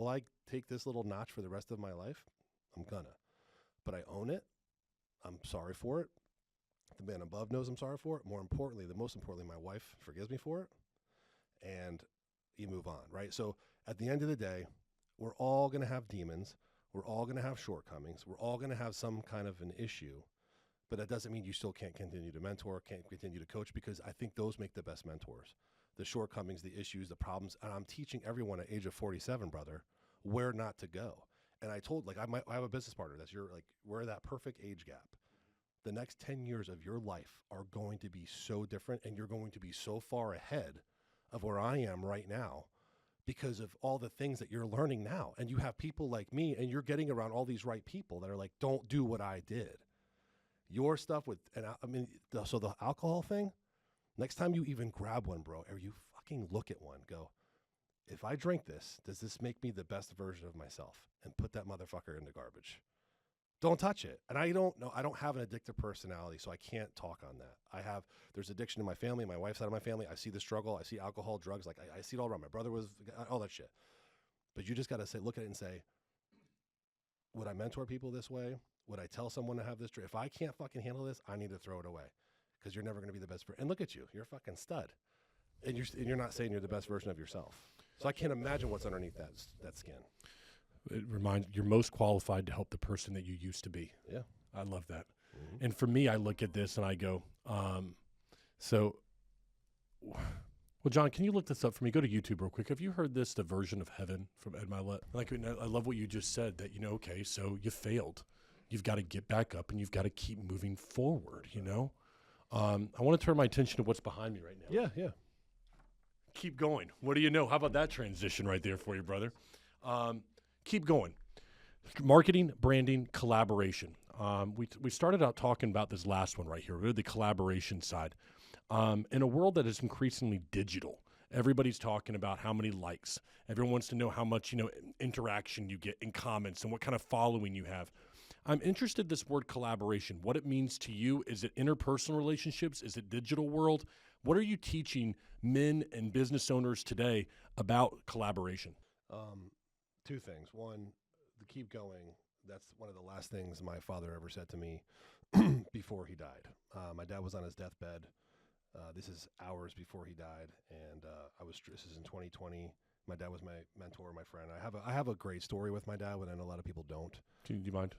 I take this little notch for the rest of my life? I'm gonna. But I own it. I'm sorry for it. The man above knows I'm sorry for it. Most importantly, my wife forgives me for it. And you move on, right? So at the end of the day, we're all going to have demons. We're all going to have shortcomings. We're all going to have some kind of an issue. But that doesn't mean you still can't continue to mentor, can't continue to coach, because I think those make the best mentors. The shortcomings, the issues, the problems. And I'm teaching everyone at age of 47, brother, where not to go. And I told, I have a business partner we're that perfect age gap. The next 10 years of your life are going to be so different, and you're going to be so far ahead of where I am right now because of all the things that you're learning now. And you have people like me, and you're getting around all these right people that are like, don't do what I did. Your stuff so the alcohol thing, next time you even grab one, bro, or you fucking look at one, go, if I drink this, does this make me the best version of myself? And put that motherfucker in the garbage. Don't touch it. And I don't have an addictive personality, so I can't talk on that. There's addiction in my family, my wife's side of my family. I see the struggle. I see alcohol, drugs. I see it all around. My brother was all that shit. But you just got to look at it and say, would I mentor people this way? Would I tell someone to have this? If I can't fucking handle this, I need to throw it away because you're never going to be the best. And look at you. You're a fucking stud. And you're not saying you're the best version of yourself. So I can't imagine what's underneath that skin. It reminds you're most qualified to help the person that you used to be. Yeah. I love that. Mm-hmm. And for me, I look at this and I go, well, John, can you look this up for me? Go to YouTube real quick. Have you heard this, The Version of Heaven from Ed Milet? I love what you just said that, okay, so you failed. You've got to get back up and you've got to keep moving forward, I want to turn my attention to what's behind me right now. Yeah. Keep going. What do you know? How about that transition right there for you, brother? Keep going. Marketing, branding, collaboration. We started out talking about this last one right here, the collaboration side. In a world that is increasingly digital, everybody's talking about how many likes. Everyone wants to know how much, interaction you get in comments and what kind of following you have. I'm interested in this word collaboration, what it means to you. Is it interpersonal relationships? Is it digital world? What are you teaching men and business owners today about collaboration? Two things. One, to keep going. That's one of the last things my father ever said to me before he died. My dad was on his deathbed. This is hours before he died, and this is in 2020. My dad was my mentor, my friend. I have a great story with my dad, but I know a lot of people don't. Do you mind?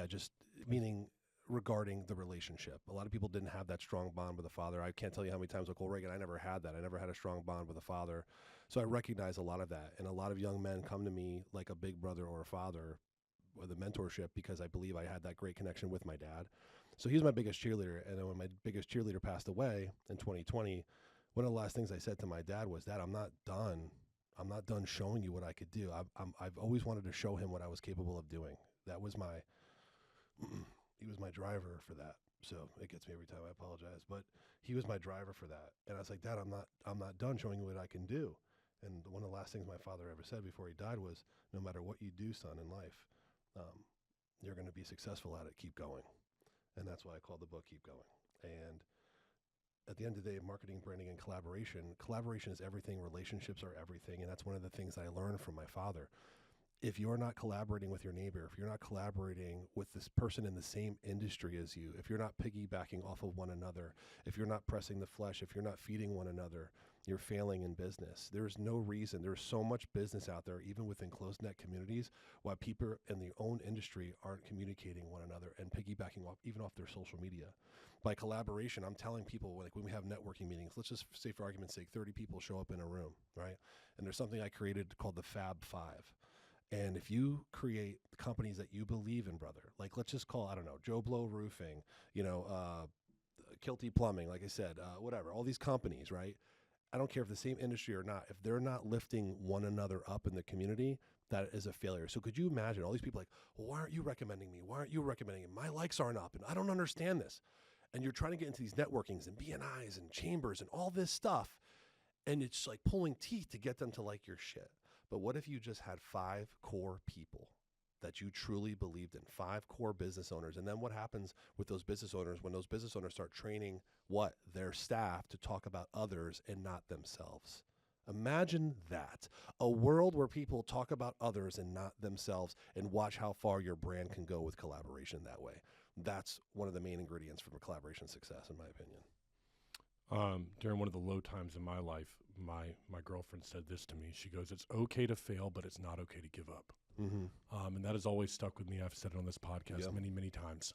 Just meaning regarding the relationship. A lot of people didn't have that strong bond with a father. I can't tell you how many times, Regan, I never had that. I never had a strong bond with a father. So I recognize a lot of that. And a lot of young men come to me like a big brother or a father with a mentorship because I believe I had that great connection with my dad. So he was my biggest cheerleader. And then when my biggest cheerleader passed away in 2020, one of the last things I said to my dad was, Dad, I'm not done. I'm not done showing you what I could do. I've always wanted to show him what I was capable of doing. That was he was my driver for that. So it gets me every time. I apologize, but he was my driver for that. And I was like, Dad, I'm not done showing you what I can do. And one of the last things my father ever said before he died was, no matter what you do, son, in life, you're going to be successful at it. Keep going. And that's why I called the book Keep Going. And at the end of the day, marketing, branding, and collaboration is everything. Relationships are everything. And that's one of the things I learned from my father. If you're not collaborating with your neighbor, if you're not collaborating with this person in the same industry as you, if you're not piggybacking off of one another, if you're not pressing the flesh, if you're not feeding one another, you're failing in business. There's no reason. There's so much business out there, even within closed-net communities, why people in their own industry aren't communicating one another and piggybacking off, even off their social media. By collaboration, I'm telling people, like when we have networking meetings, let's just say for argument's sake, 30 people show up in a room, right? And there's something I created called the Fab Five. And if you create companies that you believe in, brother, like let's just call, I don't know, Joe Blow Roofing, Kilty Plumbing, like I said, whatever, all these companies, right? I don't care if the same industry or not, if they're not lifting one another up in the community, that is a failure. So could you imagine all these people like, well, why aren't you recommending me? Why aren't you recommending it? My likes aren't up and I don't understand this. And you're trying to get into these networkings and BNIs and chambers and all this stuff. And it's like pulling teeth to get them to like your shit. But what if you just had 5 core people that you truly believed in, 5 core business owners? And then what happens with those business owners when those business owners start training their staff to talk about others and not themselves? Imagine that. A world where people talk about others and not themselves, and watch how far your brand can go with collaboration that way. That's one of the main ingredients for collaboration success, in my opinion. During one of the low times in my life, my girlfriend said this to me. She goes, "It's okay to fail, but it's not okay to give up." Mm-hmm. And that has always stuck with me. I've said it on this podcast many, many times.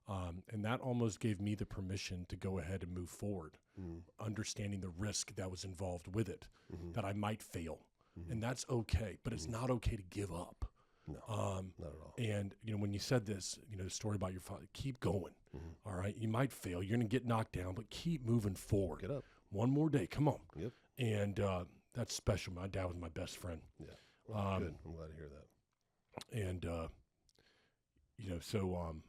And that almost gave me the permission to go ahead and move forward, understanding the risk that was involved with it, that I might fail. And that's okay, but it's not okay to give up. No, not at all. And, when you said this, the story about your father, keep going. All right. You might fail. You're going to get knocked down, but keep moving forward. Get up. One more day. Come on. Yep. And that's special. My dad was my best friend. Yeah. Well, good. I'm glad to hear that. And, so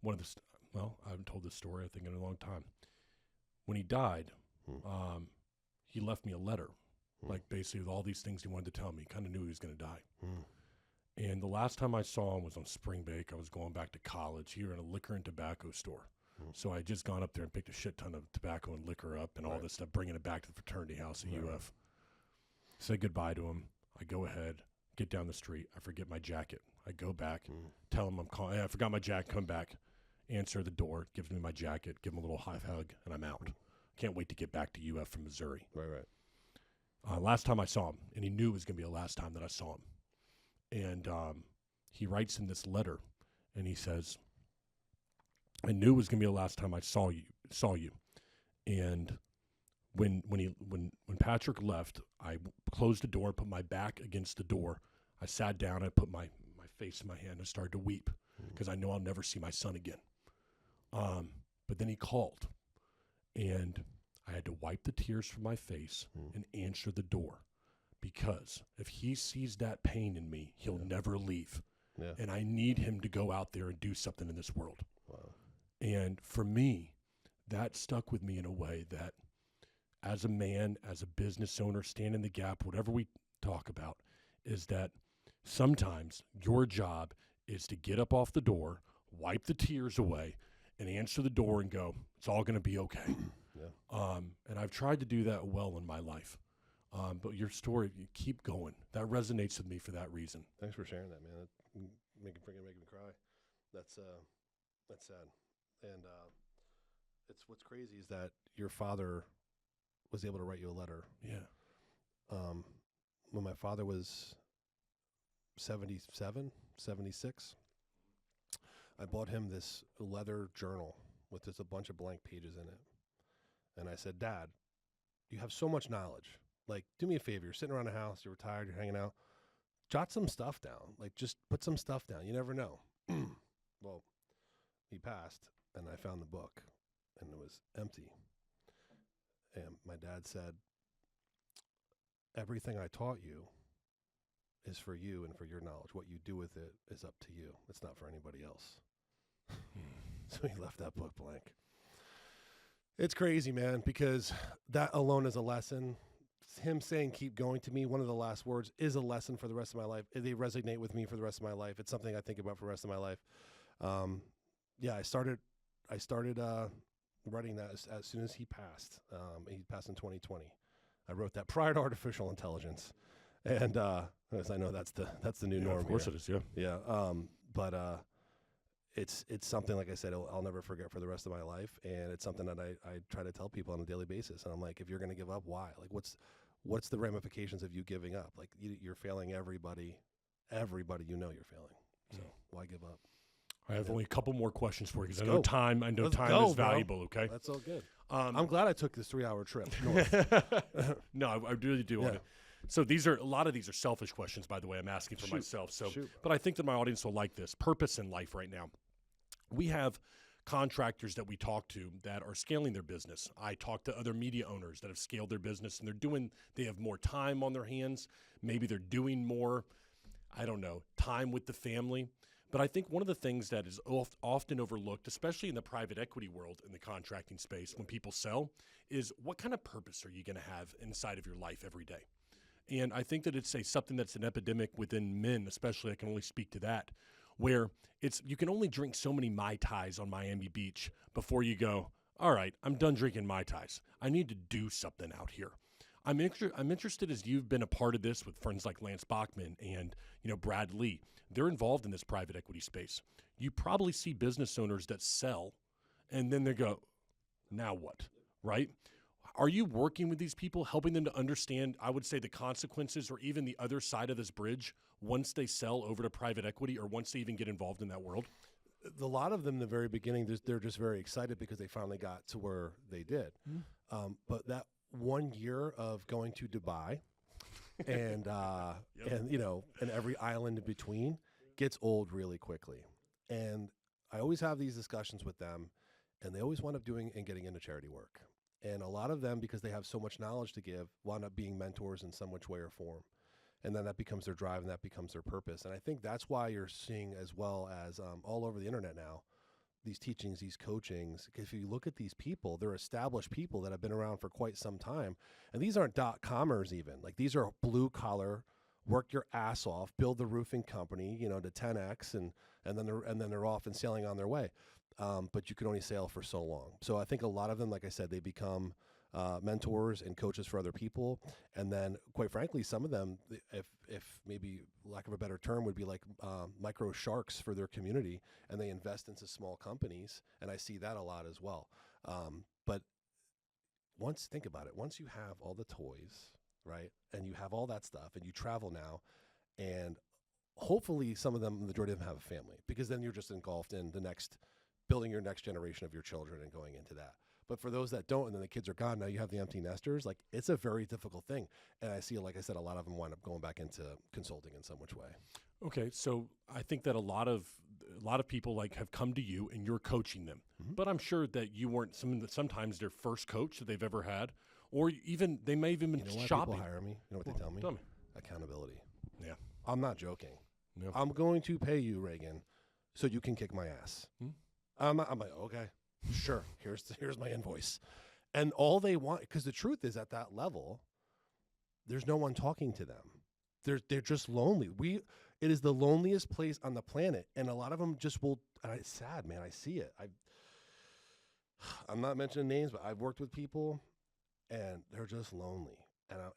one of the, I haven't told this story, I think, in a long time. When he died, he left me a letter, like basically with all these things he wanted to tell me. Kind of knew he was going to die. And the last time I saw him was on spring break. I was going back to college here in a liquor and tobacco store. So I had just gone up there and picked a shit ton of tobacco and liquor up and all this stuff, bringing it back to the fraternity house at UF. Say goodbye to him. I go ahead, get down the street. I forget my jacket. I go back, tell him I'm calling. Hey, I forgot my jacket. Come back, answer the door, gives me my jacket, give him a little high hug, and I'm out. Can't wait to get back to UF from Missouri. Right. Last time I saw him, and he knew it was going to be the last time that I saw him. And he writes in this letter, and he says, "I knew it was going to be the last time I saw you. And when Patrick left, I closed the door, put my back against the door. I sat down, I put my face in my hand and started to weep because I know I'll never see my son again. But then he called, and I had to wipe the tears from my face and answer the door. Because if he sees that pain in me, he'll never leave. Yeah. And I need him to go out there and do something in this world." Wow. And for me, that stuck with me in a way that as a man, as a business owner, stand in the gap, whatever we talk about, is that sometimes your job is to get up off the door, wipe the tears away, and answer the door and go, "It's all going to be okay." And I've tried to do that well in my life. But your story, you keep going. That resonates with me for that reason. Thanks for sharing that, man. Making me cry. That's sad. And it's what's crazy is that your father was able to write you a letter. Yeah. When my father was 77, 76, I bought him this leather journal with just a bunch of blank pages in it. And I said, "Dad, you have so much knowledge. Like, do me a favor. You're sitting around the house. You're retired. You're hanging out. Jot some stuff down. Like, just put some stuff down. You never know." Well, he passed, and I found the book, and it was empty. And my dad said, "Everything I taught you is for you and for your knowledge. What you do with it is up to you. It's not for anybody else." So he left that book blank. It's crazy, man, because that alone is a lesson. Him saying keep going to me, one of the last words, is a lesson for the rest of my life. They resonate with me for the rest of my life. It's something I think about for the rest of my life. I started writing that as soon as he passed. He passed in 2020. I wrote that prior to artificial intelligence. And as I know, that's the new norm. Of course here. it is, yeah. Yeah. But it's something, like I said, I'll never forget for the rest of my life. And it's something that I try to tell people on a daily basis. And I'm like, if you're going to give up, why? Like, what's the ramifications of you giving up? Like, you're failing everybody you know you're failing. So why give up? I have only a couple more questions for you because I Let's know go. time is valuable, okay? That's all good. I'm glad I took this 3-hour trip north. No, I really do want to. So a lot of these are selfish questions, by the way, I'm asking for myself. So, but I think that my audience will like this. Purpose in life right now. We have contractors that we talk to that are scaling their business. I talk to other media owners that have scaled their business and they have more time on their hands. Maybe they're doing more, I don't know, time with the family. But I think one of the things that is often overlooked, especially in the private equity world, in the contracting space, when people sell, is what kind of purpose are you going to have inside of your life every day? And I think that it's something that's an epidemic within men, especially. I can only speak to that, where you can only drink so many Mai Tais on Miami Beach before you go, all right, I'm done drinking Mai Tais. I need to do something out here. I'm interested, as you've been a part of this with friends like Lance Bachman and Brad Lee. They're involved in this private equity space. You probably see business owners that sell, and then they go, now what, right? Are you working with these people, helping them to understand, I would say, the consequences or even the other side of this bridge once they sell over to private equity or once they even get involved in that world? A lot of them in the very beginning, they're just very excited because they finally got to where they did. But that 1 year of going to Dubai and and every island in between gets old really quickly. And I always have these discussions with them, and they always wind up doing and getting into charity work. And a lot of them, because they have so much knowledge to give, wind up being mentors in some which way or form. And then that becomes their drive and that becomes their purpose. And I think that's why you're seeing, as well as all over the internet now, these teachings, these coachings. If you look at these people, they're established people that have been around for quite some time. And these aren't .comers even. Like, these are blue collar, work your ass off, build the roofing company, to 10x, and then they're off and sailing on their way. But you can only sail for so long. So I think a lot of them, like I said, they become mentors and coaches for other people. And then, quite frankly, some of them, if maybe lack of a better term, would be like micro sharks for their community, and they invest into small companies. And I see that a lot as well. But think about it, once you have all the toys, right, and you have all that stuff, and you travel now, and hopefully some of them, the majority of them have a family, because then you're just engulfed in building your next generation of your children and going into that. But for those that don't, and then the kids are gone, now you have the empty nesters. Like, it's a very difficult thing. And I see, like I said, a lot of them wind up going back into consulting in some which way. Okay, so I think that a lot of people have come to you and you're coaching them. Mm-hmm. But I'm sure that you weren't sometimes their first coach that they've ever had, or even they may have even been shopping. People hire me. You know what they tell me? Tell me. Accountability. Yeah. I'm not joking. No. I'm going to pay you, Regan, so you can kick my ass. I'm like, okay, sure. Here's my invoice. And all they want, because the truth is, at that level, there's no one talking to them. They're just lonely. It is the loneliest place on the planet, and a lot of them just will. And it's sad, man. I see it. I'm not mentioning names, but I've worked with people, and they're just lonely,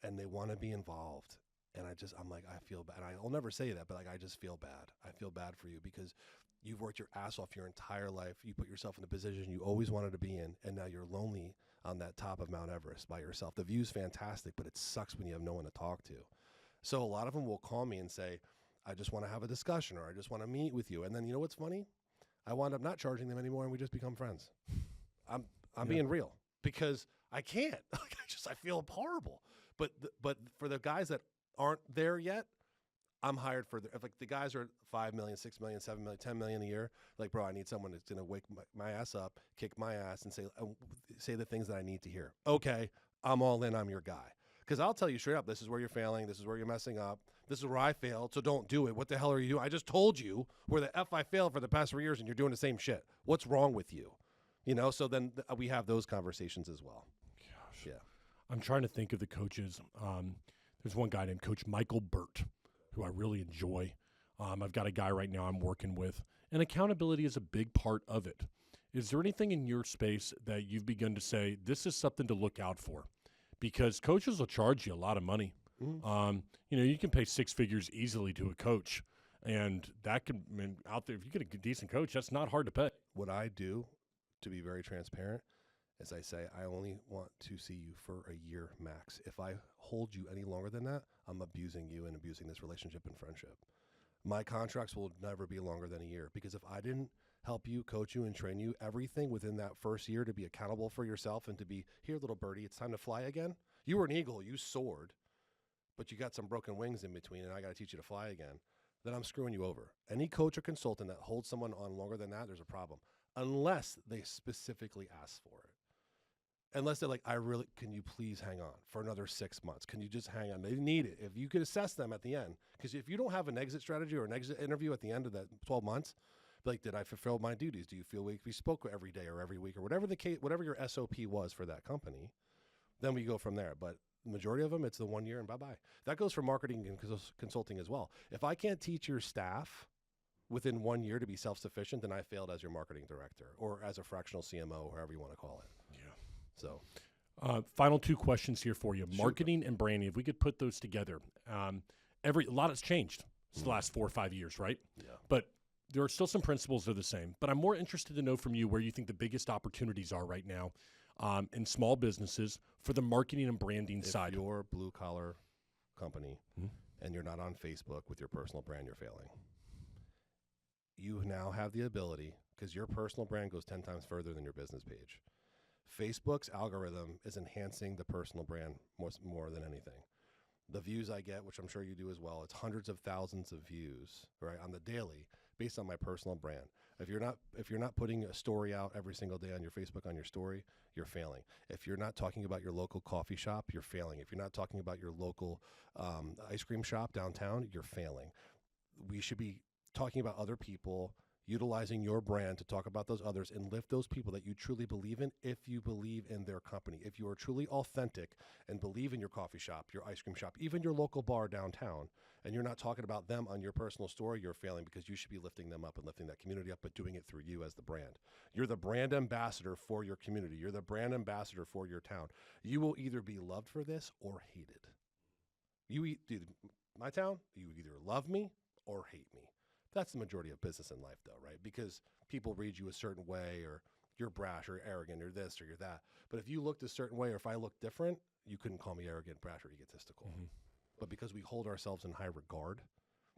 and they want to be involved. And I'm like, I feel bad. And I'll never say that, but I just feel bad. I feel bad for you because you've worked your ass off your entire life. You put yourself in a position you always wanted to be in, and now you're lonely on that top of Mount Everest by yourself. The view's fantastic, but it sucks when you have no one to talk to. So a lot of them will call me and say, I just want to have a discussion, or I just want to meet with you. And then, you know what's funny? I wind up not charging them anymore, and we just become friends. I'm being real, because I can't. I feel horrible. But for the guys that aren't there yet, I'm hired for if the guys are 5 million, 6 million, 7 million, 10 million a year. Like, bro, I need someone that's gonna wake my ass up, kick my ass, and say the things that I need to hear. Okay, I'm all in. I'm your guy, Because I'll tell you straight up, this is where you're failing. This is where you're messing up. This is where I failed, so don't do it. What the hell are you doing? I just told you where the F I failed for the past 3 years, and you're doing the same shit. What's wrong with you? You know, so then we have those conversations as well. Gosh. Yeah. I'm trying to think of the coaches. There's one guy named Coach Michael Burt, who I really enjoy. I've got a guy right now I'm working with, and accountability is a big part of it. Is there anything in your space that you've begun to say, this is something to look out for? Because coaches will charge you a lot of money. Mm-hmm. You know, you can pay six figures easily to a coach, and that can, I mean, out there, if you get a decent coach, that's not hard to pay. What I do, to be very transparent, is I say I only want to see you for a year max. If I hold you any longer than that, I'm abusing you and abusing this relationship and friendship. My contracts will never be longer than a year, because if I didn't help you, coach you, and train you, everything within that first year to be accountable for yourself and to be, here, little birdie, it's time to fly again. You were an eagle, you soared, but you got some broken wings in between, and I got to teach you to fly again. Then I'm screwing you over. Any coach or consultant that holds someone on longer than that, there's a problem, unless they specifically ask for it. Unless they're like, can you please hang on for another 6 months? Can you just hang on? They need it. If you could assess them at the end, because if you don't have an exit strategy or an exit interview at the end of that 12 months, like, did I fulfill my duties? Do you feel we spoke every day or every week or whatever the case, whatever your SOP was for that company? Then we go from there. But the majority of them, it's the 1 year and bye-bye. That goes for marketing and consulting as well. If I can't teach your staff within 1 year to be self-sufficient, then I failed as your marketing director or as a fractional CMO, or however you want to call it. Yeah. So, final two questions here for you. Marketing and branding, if we could put those together. A lot has changed since the last 4 or 5 years, right? Yeah. But there are still some principles that are the same. But I'm more interested to know from you where you think the biggest opportunities are right now in small businesses for the marketing and branding side. If you're a blue-collar company and you're not on Facebook with your personal brand, you're failing. You now have the ability, because your personal brand goes 10 times further than your business page. Facebook's algorithm is enhancing the personal brand more than anything. The views I get, which I'm sure you do as well, it's hundreds of thousands of views, right, on the daily, based on my personal brand. If you're not putting a story out every single day on your Facebook on your story, you're failing. If you're not talking about your local coffee shop, you're failing. If you're not talking about your local ice cream shop downtown, you're failing. We should be talking about other people, utilizing your brand to talk about those others and lift those people that you truly believe in if you believe in their company. If you are truly authentic and believe in your coffee shop, your ice cream shop, even your local bar downtown, and you're not talking about them on your personal story, you're failing, because you should be lifting them up and lifting that community up, but doing it through you as the brand. You're the brand ambassador for your community. You're the brand ambassador for your town. You will either be loved for this or hated. My town, you either love me or hate me. That's the majority of business in life, though, right? Because people read you a certain way, or you're brash or arrogant or this or you're that. But if you looked a certain way, or if I looked different, you couldn't call me arrogant, brash, or egotistical. Mm-hmm. But because we hold ourselves in high regard,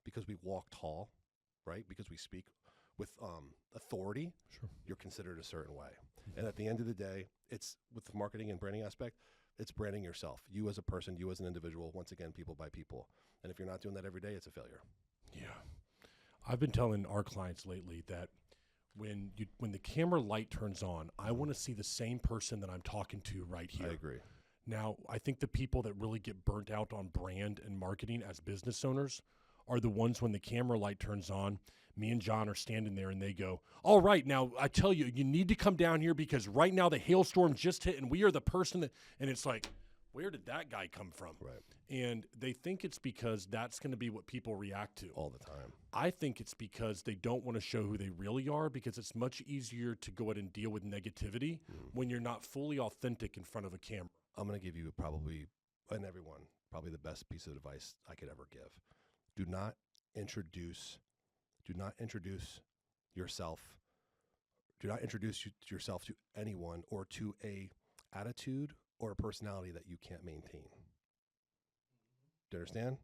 because we walk tall, right? Because we speak with authority, sure, you're considered a certain way. Mm-hmm. And at the end of the day, it's with the marketing and branding aspect, it's branding yourself. You as a person, you as an individual, once again, people by people. And if you're not doing that every day, it's a failure. Yeah. I've been telling our clients lately that when the camera light turns on, I want to see the same person that I'm talking to right here. I agree. Now, I think the people that really get burnt out on brand and marketing as business owners are the ones when the camera light turns on, me and John are standing there and they go, all right, now I tell you, you need to come down here because right now the hailstorm just hit and we are the person that, and it's like, where did that guy come from? Right. And they think it's because that's going to be what people react to. All the time. I think it's because they don't want to show who they really are, because it's much easier to go ahead and deal with negativity when you're not fully authentic in front of a camera. I'm going to give you probably the best piece of advice I could ever give. Do not introduce yourself. Do not introduce yourself to anyone or to a attitude or a personality that you can't maintain. Do you understand?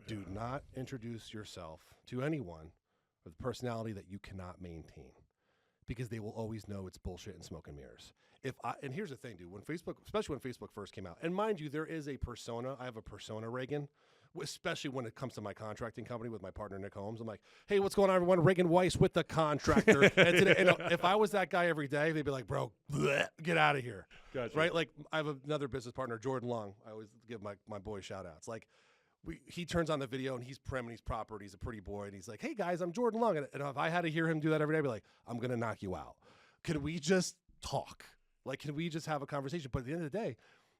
Do not introduce yourself to anyone with a personality that you cannot maintain, because they will always know it's bullshit and smoke and mirrors. And here's the thing, dude, especially when Facebook first came out, and mind you, there is a persona. I have a persona, Regan, especially when it comes to my contracting company with my partner Nick Holmes. I'm like, hey, what's going on, everyone? Regan Weiss with the Contractor. and if I was that guy every day, they'd be like, bro, bleh, get out of here. Gotcha. Right? Like, I have another business partner, Jordan Long. I always give my boy shout outs. Like, he turns on the video and he's prim and he's proper and he's a pretty boy and he's like, hey guys, I'm Jordan Long. And if I had to hear him do that every day, I'd be like, I'm gonna knock you out. Could we just talk? Like, can we just have a conversation? But at the end of the day,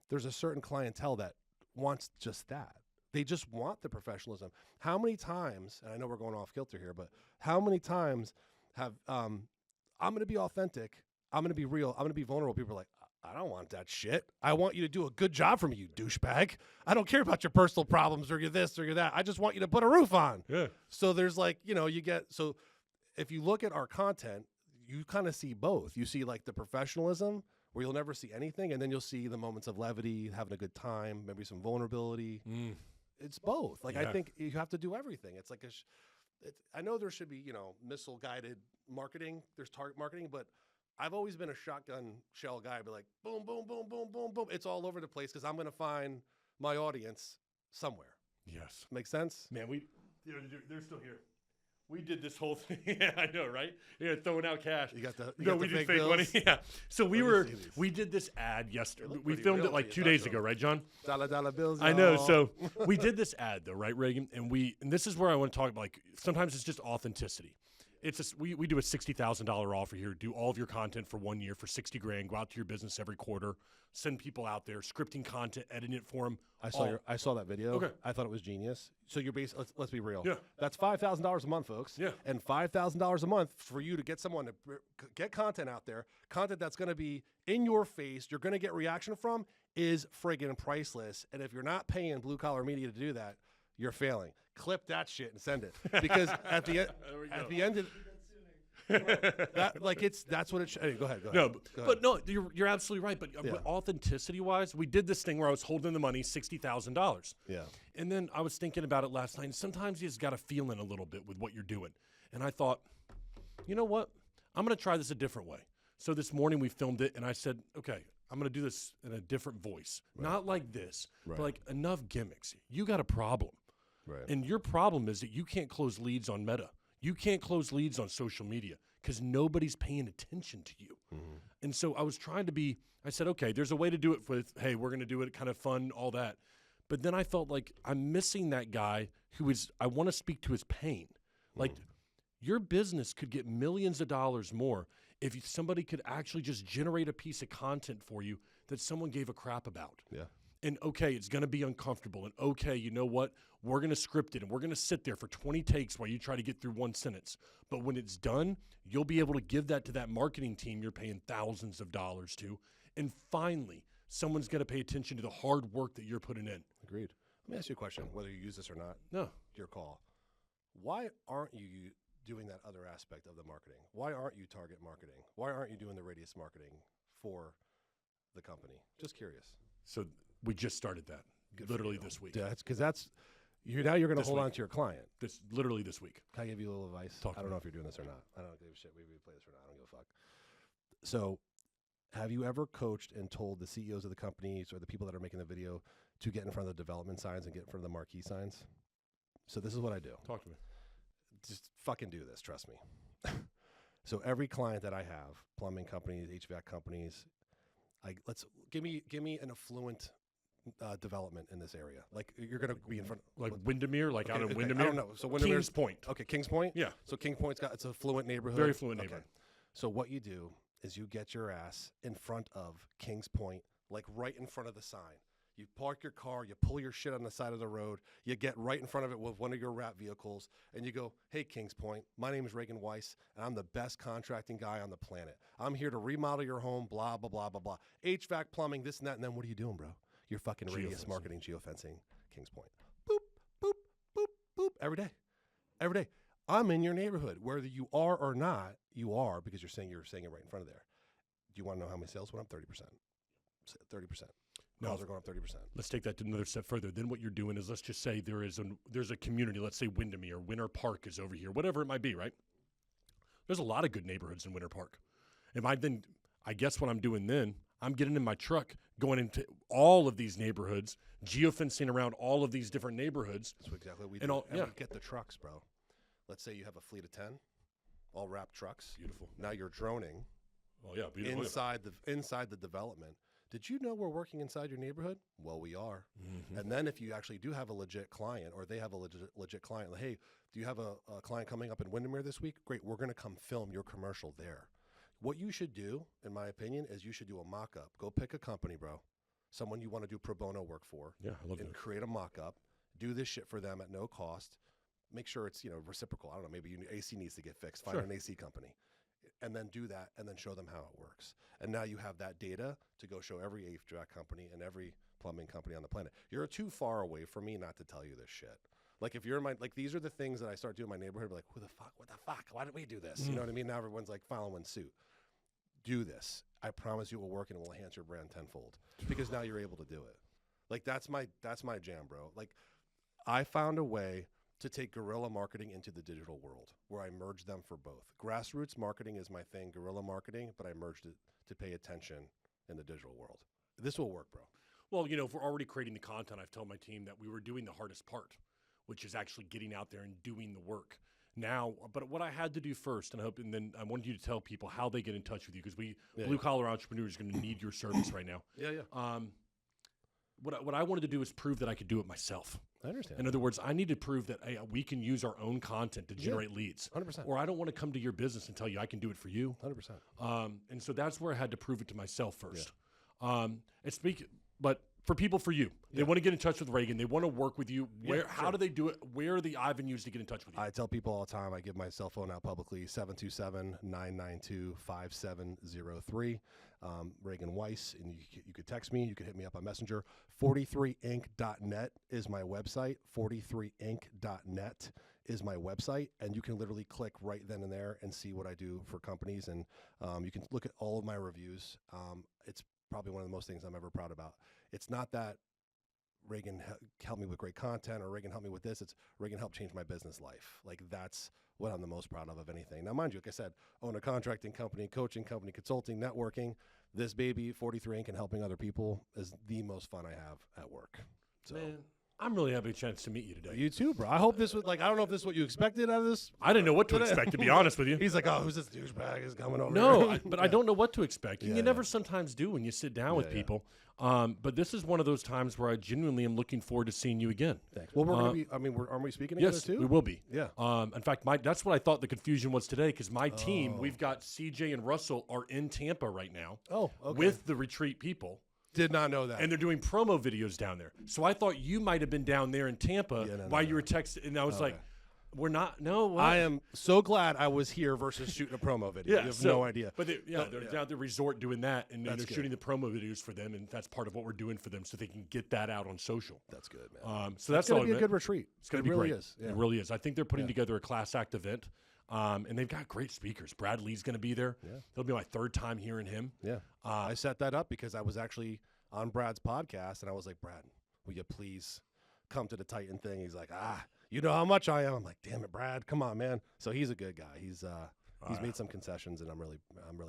there's a certain clientele that wants just that. They just want the professionalism. How many times, and I know we're going off kilter here, but how many times have I'm gonna be authentic, I'm gonna be real, I'm gonna be vulnerable. People are like, I don't want that shit. I want you to do a good job for me, you douchebag. I don't care about your personal problems or your this or your that. I just want you to put a roof on. Yeah. So there's like, so if you look at our content, you kind of see both. You see like the professionalism where you'll never see anything, and then you'll see the moments of levity, having a good time, maybe some vulnerability. It's both. Like, I think you have to do everything. It's like I know there should be, missile guided marketing. There's target marketing, but I've always been a shotgun shell guy. I'd be like, boom, boom, boom, boom, boom, boom. It's all over the place because I'm going to find my audience somewhere. Yes. Make sense? Man, they're still here. We did this whole thing. Yeah, I know, right? Yeah, throwing out cash. You got the we did fake bills? money. Yeah. So we did this ad yesterday. We filmed real it like till 2 you days touch ago, them. right, John? Dollar bills. I know. y'all. So we did this ad though, right, Reagan? And this is where I want to talk about, like, sometimes it's just authenticity. We do a $60,000 offer here. Do all of your content for 1 year for $60,000. Go out to your business every quarter. Send people out there, scripting content, editing it for them. I saw that video. Okay. I thought it was genius. So you're let's be real. Yeah. That's $5,000 a month, folks. Yeah. And $5,000 a month for you to get someone to get content out there, content that's going to be in your face, you're going to get reaction from, is friggin' priceless. And if you're not paying blue collar media to do that, you're failing. Clip that shit and send it, because at the end of that's what it should. Hey, go ahead. No, but no, you're absolutely right. But authenticity wise, we did this thing where I was holding the money, $60,000. Yeah. And then I was thinking about it last night. And sometimes you just got to feel in a little bit with what you're doing. And I thought, you know what? I'm going to try this a different way. So this morning we filmed it, and I said, okay, I'm going to do this in a different voice, not like this, but like enough gimmicks. You got a problem. Right. And your problem is that you can't close leads on Meta. You can't close leads on social media because nobody's paying attention to you. Mm-hmm. And so I said, okay, there's a way to do it with, hey, we're going to do it kind of fun, all that. But then I felt like I'm missing that guy I want to speak to his pain. Like, your business could get millions of dollars more if somebody could actually just generate a piece of content for you that someone gave a crap about. Yeah. And okay, it's going to be uncomfortable. And okay, you know what? We're going to script it and we're going to sit there for 20 takes while you try to get through one sentence. But when it's done, you'll be able to give that to that marketing team you're paying thousands of dollars to. And finally, someone's going to pay attention to the hard work that you're putting in. Agreed. Let me ask you a question, whether you use this or not. No. Your call. Why aren't you doing that other aspect of the marketing? Why aren't you target marketing? Why aren't you doing the radius marketing for the company? Just curious. So we just started that literally this week. Yeah, because you're going to hold on to your client. Literally this week. Can I give you a little advice? I don't know if you're doing this or not. I don't give a shit. We play this or not. I don't give a fuck. So, have you ever coached and told the CEOs of the companies or the people that are making the video to get in front of the development signs and get in front of the marquee signs? So this is what I do. Talk to me. Just fucking do this. Trust me. So every client that I have, plumbing companies, HVAC companies, give me an affluent development in this area. Like, you're going to be in front, like Windermere, like out of Windermere. I don't know. So Windermere's Kings Point. Okay, Kings Point. Yeah. So Kings Point's it's a affluent neighborhood. Very affluent neighborhood. So what you do is you get your ass in front of Kings Point, like right in front of the sign. You park your car, you pull your shit on the side of the road, you get right in front of it with one of your wrap vehicles, and you go, hey, Kings Point, my name is Regan Weiss, and I'm the best contracting guy on the planet. I'm here to remodel your home, blah, blah, blah, blah, blah. HVAC, plumbing, this and that, and then what are you doing, bro? You're fucking radius marketing, geofencing, Kings Point. Boop, boop, boop, boop, every day. Every day. I'm in your neighborhood. Whether you are or not, you are, because you're saying it right in front of there. Do you want to know how many sales went up? 30%. 30%. Calls are going up 30%. Let's take that to another step further. Then what you're doing is, let's just say there's a community, let's say Windermere or Winter Park is over here, whatever it might be, right? There's a lot of good neighborhoods in Winter Park. I guess what I'm doing then, I'm getting in my truck, going into all of these neighborhoods, geofencing around all of these different neighborhoods. That's exactly what we And do. all- And yeah. we get the trucks, bro. Let's say you have a fleet of 10, all wrapped trucks. Beautiful. Now you're droning Oh yeah, beautiful. inside the development. Did you know we're working inside your neighborhood? Well, we are. Mhm. And then if you actually do have a legit client, or they have a legit client, like, hey, do you have a client coming up in Windermere this week? Great, we're going to come film your commercial there. What you should do, in my opinion, is you should do a mock-up. Go pick a company, bro, someone you want to do pro bono work for, Yeah, I love and that. create a mock-up. Do this shit for them at no cost. Make sure it's reciprocal. I don't know, maybe AC needs to get fixed. Find Sure. an AC company, and then do that, and then show them how it works. And now you have that data to go show every HVAC company and every plumbing company on the planet. You're too far away from me not to tell you this shit. Like if you're in my, like these are the things that I start doing in my neighborhood. Like, who the fuck? What the fuck? Why did we do this? You know what I mean? Now everyone's like following suit. Do this. I promise you it will work and it will enhance your brand tenfold because now you're able to do it. Like that's my jam, bro. Like I found a way to take guerrilla marketing into the digital world where I merged them for both. Grassroots marketing is my thing, guerrilla marketing, but I merged it to pay attention in the digital world. This will work, bro. Well, if we're already creating the content, I've told my team that we were doing the hardest part, which is actually getting out there and doing the work. Now, but what I had to do first, and then I wanted you to tell people how they get in touch with you because blue collar entrepreneurs are going to need your service right now. Yeah. What I wanted to do is prove that I could do it myself. I understand. In other words, I need to prove that we can use our own content to generate leads. 100%. Or I don't want to come to your business and tell you I can do it for you. 100%. And so that's where I had to prove it to myself first. But for people, for you, they want to get in touch with Regan. They want to work with you. How do they do it? Where are the avenues to get in touch with you? I tell people all the time, I give my cell phone out publicly, 727-992-5703. Regan Weiss, and you could text me. You could hit me up on Messenger. 43inc.net is my website. 43inc.net is my website, and you can literally click right then and there and see what I do for companies, and you can look at all of my reviews. It's probably one of the most things I'm ever proud about. It's not that Regan helped me with great content or Regan helped me with this. It's Regan helped change my business life. Like that's what I'm the most proud of anything. Now, mind you, like I said, own a contracting company, coaching company, consulting, networking. This baby, 43 Inc. and helping other people is the most fun I have at work. So. Man, I'm really having a chance to meet you today. You too, bro. I hope this was I don't know if this is what you expected out of this. I didn't know what to expect, to be honest with you. He's like, oh, who's this douchebag is coming over? No, here? but I don't know what to expect. And Yeah, you never sometimes do when you sit down with people. But this is one of those times where I genuinely am looking forward to seeing you again. Thanks. Well, we're going to be, aren't we speaking Yes, together too? we will be. Yeah. In fact, that's what I thought the confusion was today because my team, we've got CJ and Russell are in Tampa right now with the retreat people. Did not know that. And they're doing promo videos down there. So I thought you might have been down there in Tampa while you were texting. And I was like, we're not. No, what? I am so glad I was here versus shooting a promo video. You have no idea. But they're down at the resort doing that, and they're That's good. shooting the promo videos for them, and that's part of what we're doing for them so they can get that out on social. That's good, man. So that's It's going all to be a good retreat. It's going to be really great. Is. Yeah. It really is. I think they're putting together a class act event, and they've got great speakers. Brad Lee's going to be there. Yeah. It'll be my third time hearing him. Yeah. I set that up because I was actually on Brad's podcast, and I was like, Brad, will you please come to the Titan thing? He's like, you know how much I am. I'm like, damn it, Brad, come on, man. So he's a good guy. He's made some concessions, and I'm really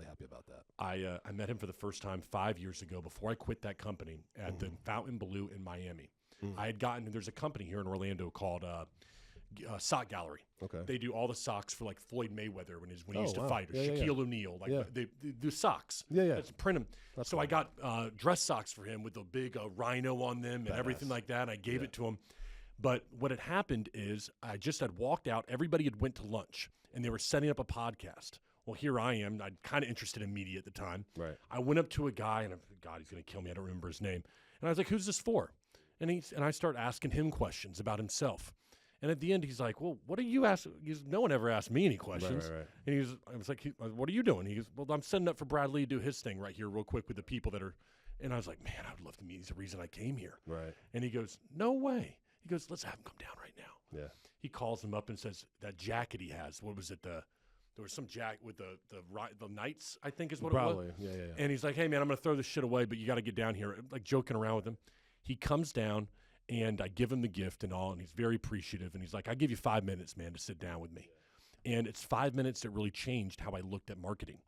happy about that. I met him for the first time 5 years ago before I quit that company at the Fountain Blue in Miami. I had there's a company here in Orlando called Sock Gallery. Okay. They do all the socks for like Floyd Mayweather when he used to fight, or Yeah, Shaquille O'Neal. They do socks. Yeah. Let's print them. So I got dress socks for him with a big rhino on them and everything like that. And I gave it to him. But what had happened is I just had walked out. Everybody had went to lunch, and they were setting up a podcast. Well, here I am. I'm kind of interested in media at the time. Right. I went up to a guy, and God, he's going to kill me. I don't remember his name. And I was like, who's this for? And I start asking him questions about himself. And at the end, he's like, well, what are you asking? No one ever asked me any questions. Right. And I was like, what are you doing? He goes, well, I'm setting up for Bradley to do his thing right here real quick with the people that are. And I was like, man, I would love to meet. He's the reason I came here. Right. And he goes, no way. He goes, let's have him come down right now. Yeah. He calls him up and says that jacket he has. What was it? There was some jacket with the Knights, I think is what it was. Probably. Yeah. And he's like, hey, man, I'm going to throw this shit away, but you got to get down here. Like joking around with him. He comes down, and I give him the gift and all, and he's very appreciative. And he's like, I give you 5 minutes, man, to sit down with me. And it's 5 minutes that really changed how I looked at marketing.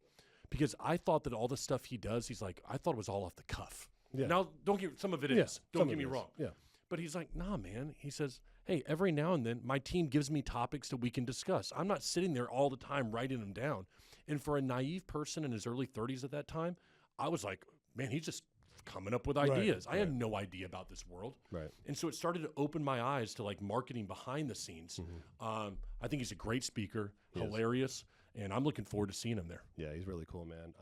because I thought that all the stuff he does, he's like, I thought it was all off the cuff. Yeah. Now, some of it Yeah, is. Don't some get of me it is. wrong. Yeah. But he's like, nah, man. He says, hey, every now and then my team gives me topics that we can discuss. I'm not sitting there all the time writing them down. And for a naive person in his early 30s at that time, I was like, man, he's just coming up with ideas. I had no idea about this world. Right. And so it started to open my eyes to like marketing behind the scenes. I think he's a great speaker, hilarious, and I'm looking forward to seeing him there. Yeah, he's really cool, man.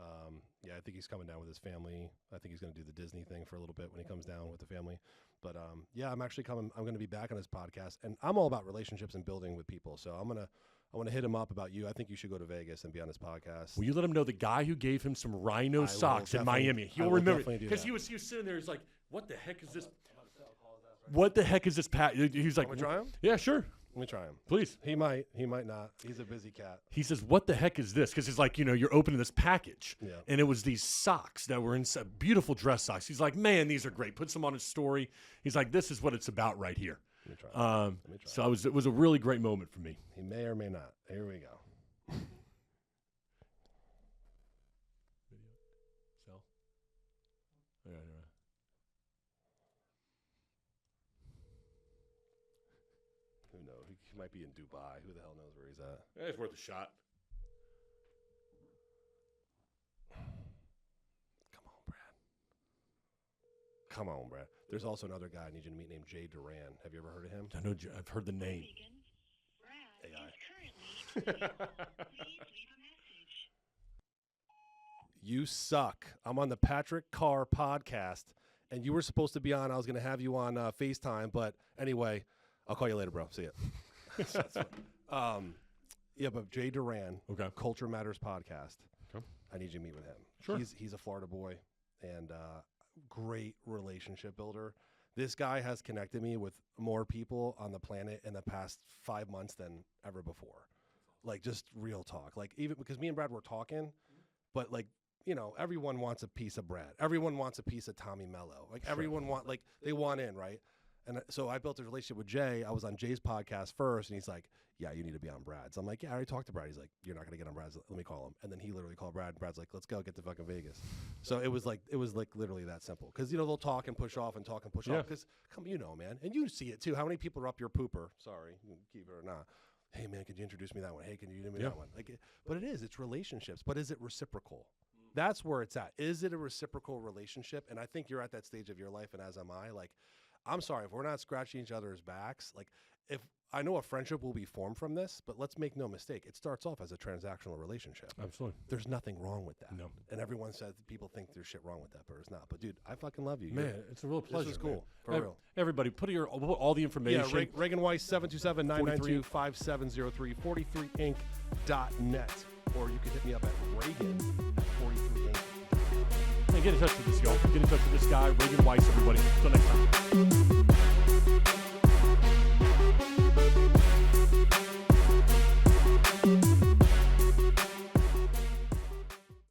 Yeah, I think he's coming down with his family. I think he's going to do the Disney thing for a little bit when he comes down with the family. But yeah, I'm actually coming. I'm going to be back on his podcast, and I'm all about relationships and building with people. So I want to hit him up about you. I think you should go to Vegas and be on his podcast. Will you let him know the guy who gave him some rhino socks in Miami? He'll will remember definitely do because that. he was sitting there. He's like, "What the heck is this? What the heck is this?" He's like, Want me to try him? "Yeah, sure, Let me try him. please." He might not. He's a busy cat. He says, "What the heck is this?" Because he's like, you're opening this package, Yeah. and it was these socks that were in beautiful dress socks. He's like, "Man, these are great." Puts them on his story. He's like, "This is what it's about right here." Let me try him. So it was a really great moment for me. He may or may not. Here we go. Sell. Yeah. Who knows? He might be in Dubai. Who the hell knows where he's at? It's worth a shot. Come on, Brad. There's also another guy I need you to meet named Jay Duran. Have you ever heard of him? I know. I've heard the name. AI. You suck. I'm on the Patrick Carr podcast, and you were supposed to be on. I was going to have you on FaceTime, but anyway, I'll call you later, bro. See ya. Yeah, but Jay Duran, Okay. Culture Matters podcast. Okay. I need you to meet with him. Sure. He's a Florida boy and great relationship builder. This guy has connected me with more people on the planet in the past 5 months than ever before. Like, just real talk. Like, even because me and Brad were talking, but like, everyone wants a piece of Brad. Everyone wants a piece of Tommy Mello. Like, everyone they want in, right? And so I built a relationship with Jay. I was on Jay's podcast first, and he's like, yeah, you need to be on Brad's. I'm like, yeah, I already talked to Brad. He's like, you're not going to get on Brad's. Let me call him. And then he literally called Brad, and Brad's like, let's go get to fucking Vegas. So it was like literally that simple. Because, they'll talk and push off and talk and push off. Because, man. And you see it, too. How many people are up your pooper? Sorry, you can keep it or not. Hey, man, could you introduce me that one? Hey, can you do me that one? But it's relationships. But is it reciprocal? That's where it's at. Is it a reciprocal relationship? And I think you're at that stage of your life, and as am I. Like, I'm sorry, if we're not scratching each other's backs, like, if I know a friendship will be formed from this, but let's make no mistake, it starts off as a transactional relationship. Absolutely. There's nothing wrong with that. No. And everyone says people think there's shit wrong with that, but it's not. But dude, I fucking love you. Man, it's a real pleasure. This is cool. Man. For real. Everybody, put all the information. Yeah, Regan Weiss, 727-992-5703, 43inc.net. Or you can hit me up at Regan at 43inc.net. Hey, get in touch with this, y'all. Get in touch with this guy, Regan Weiss, everybody. Until next time.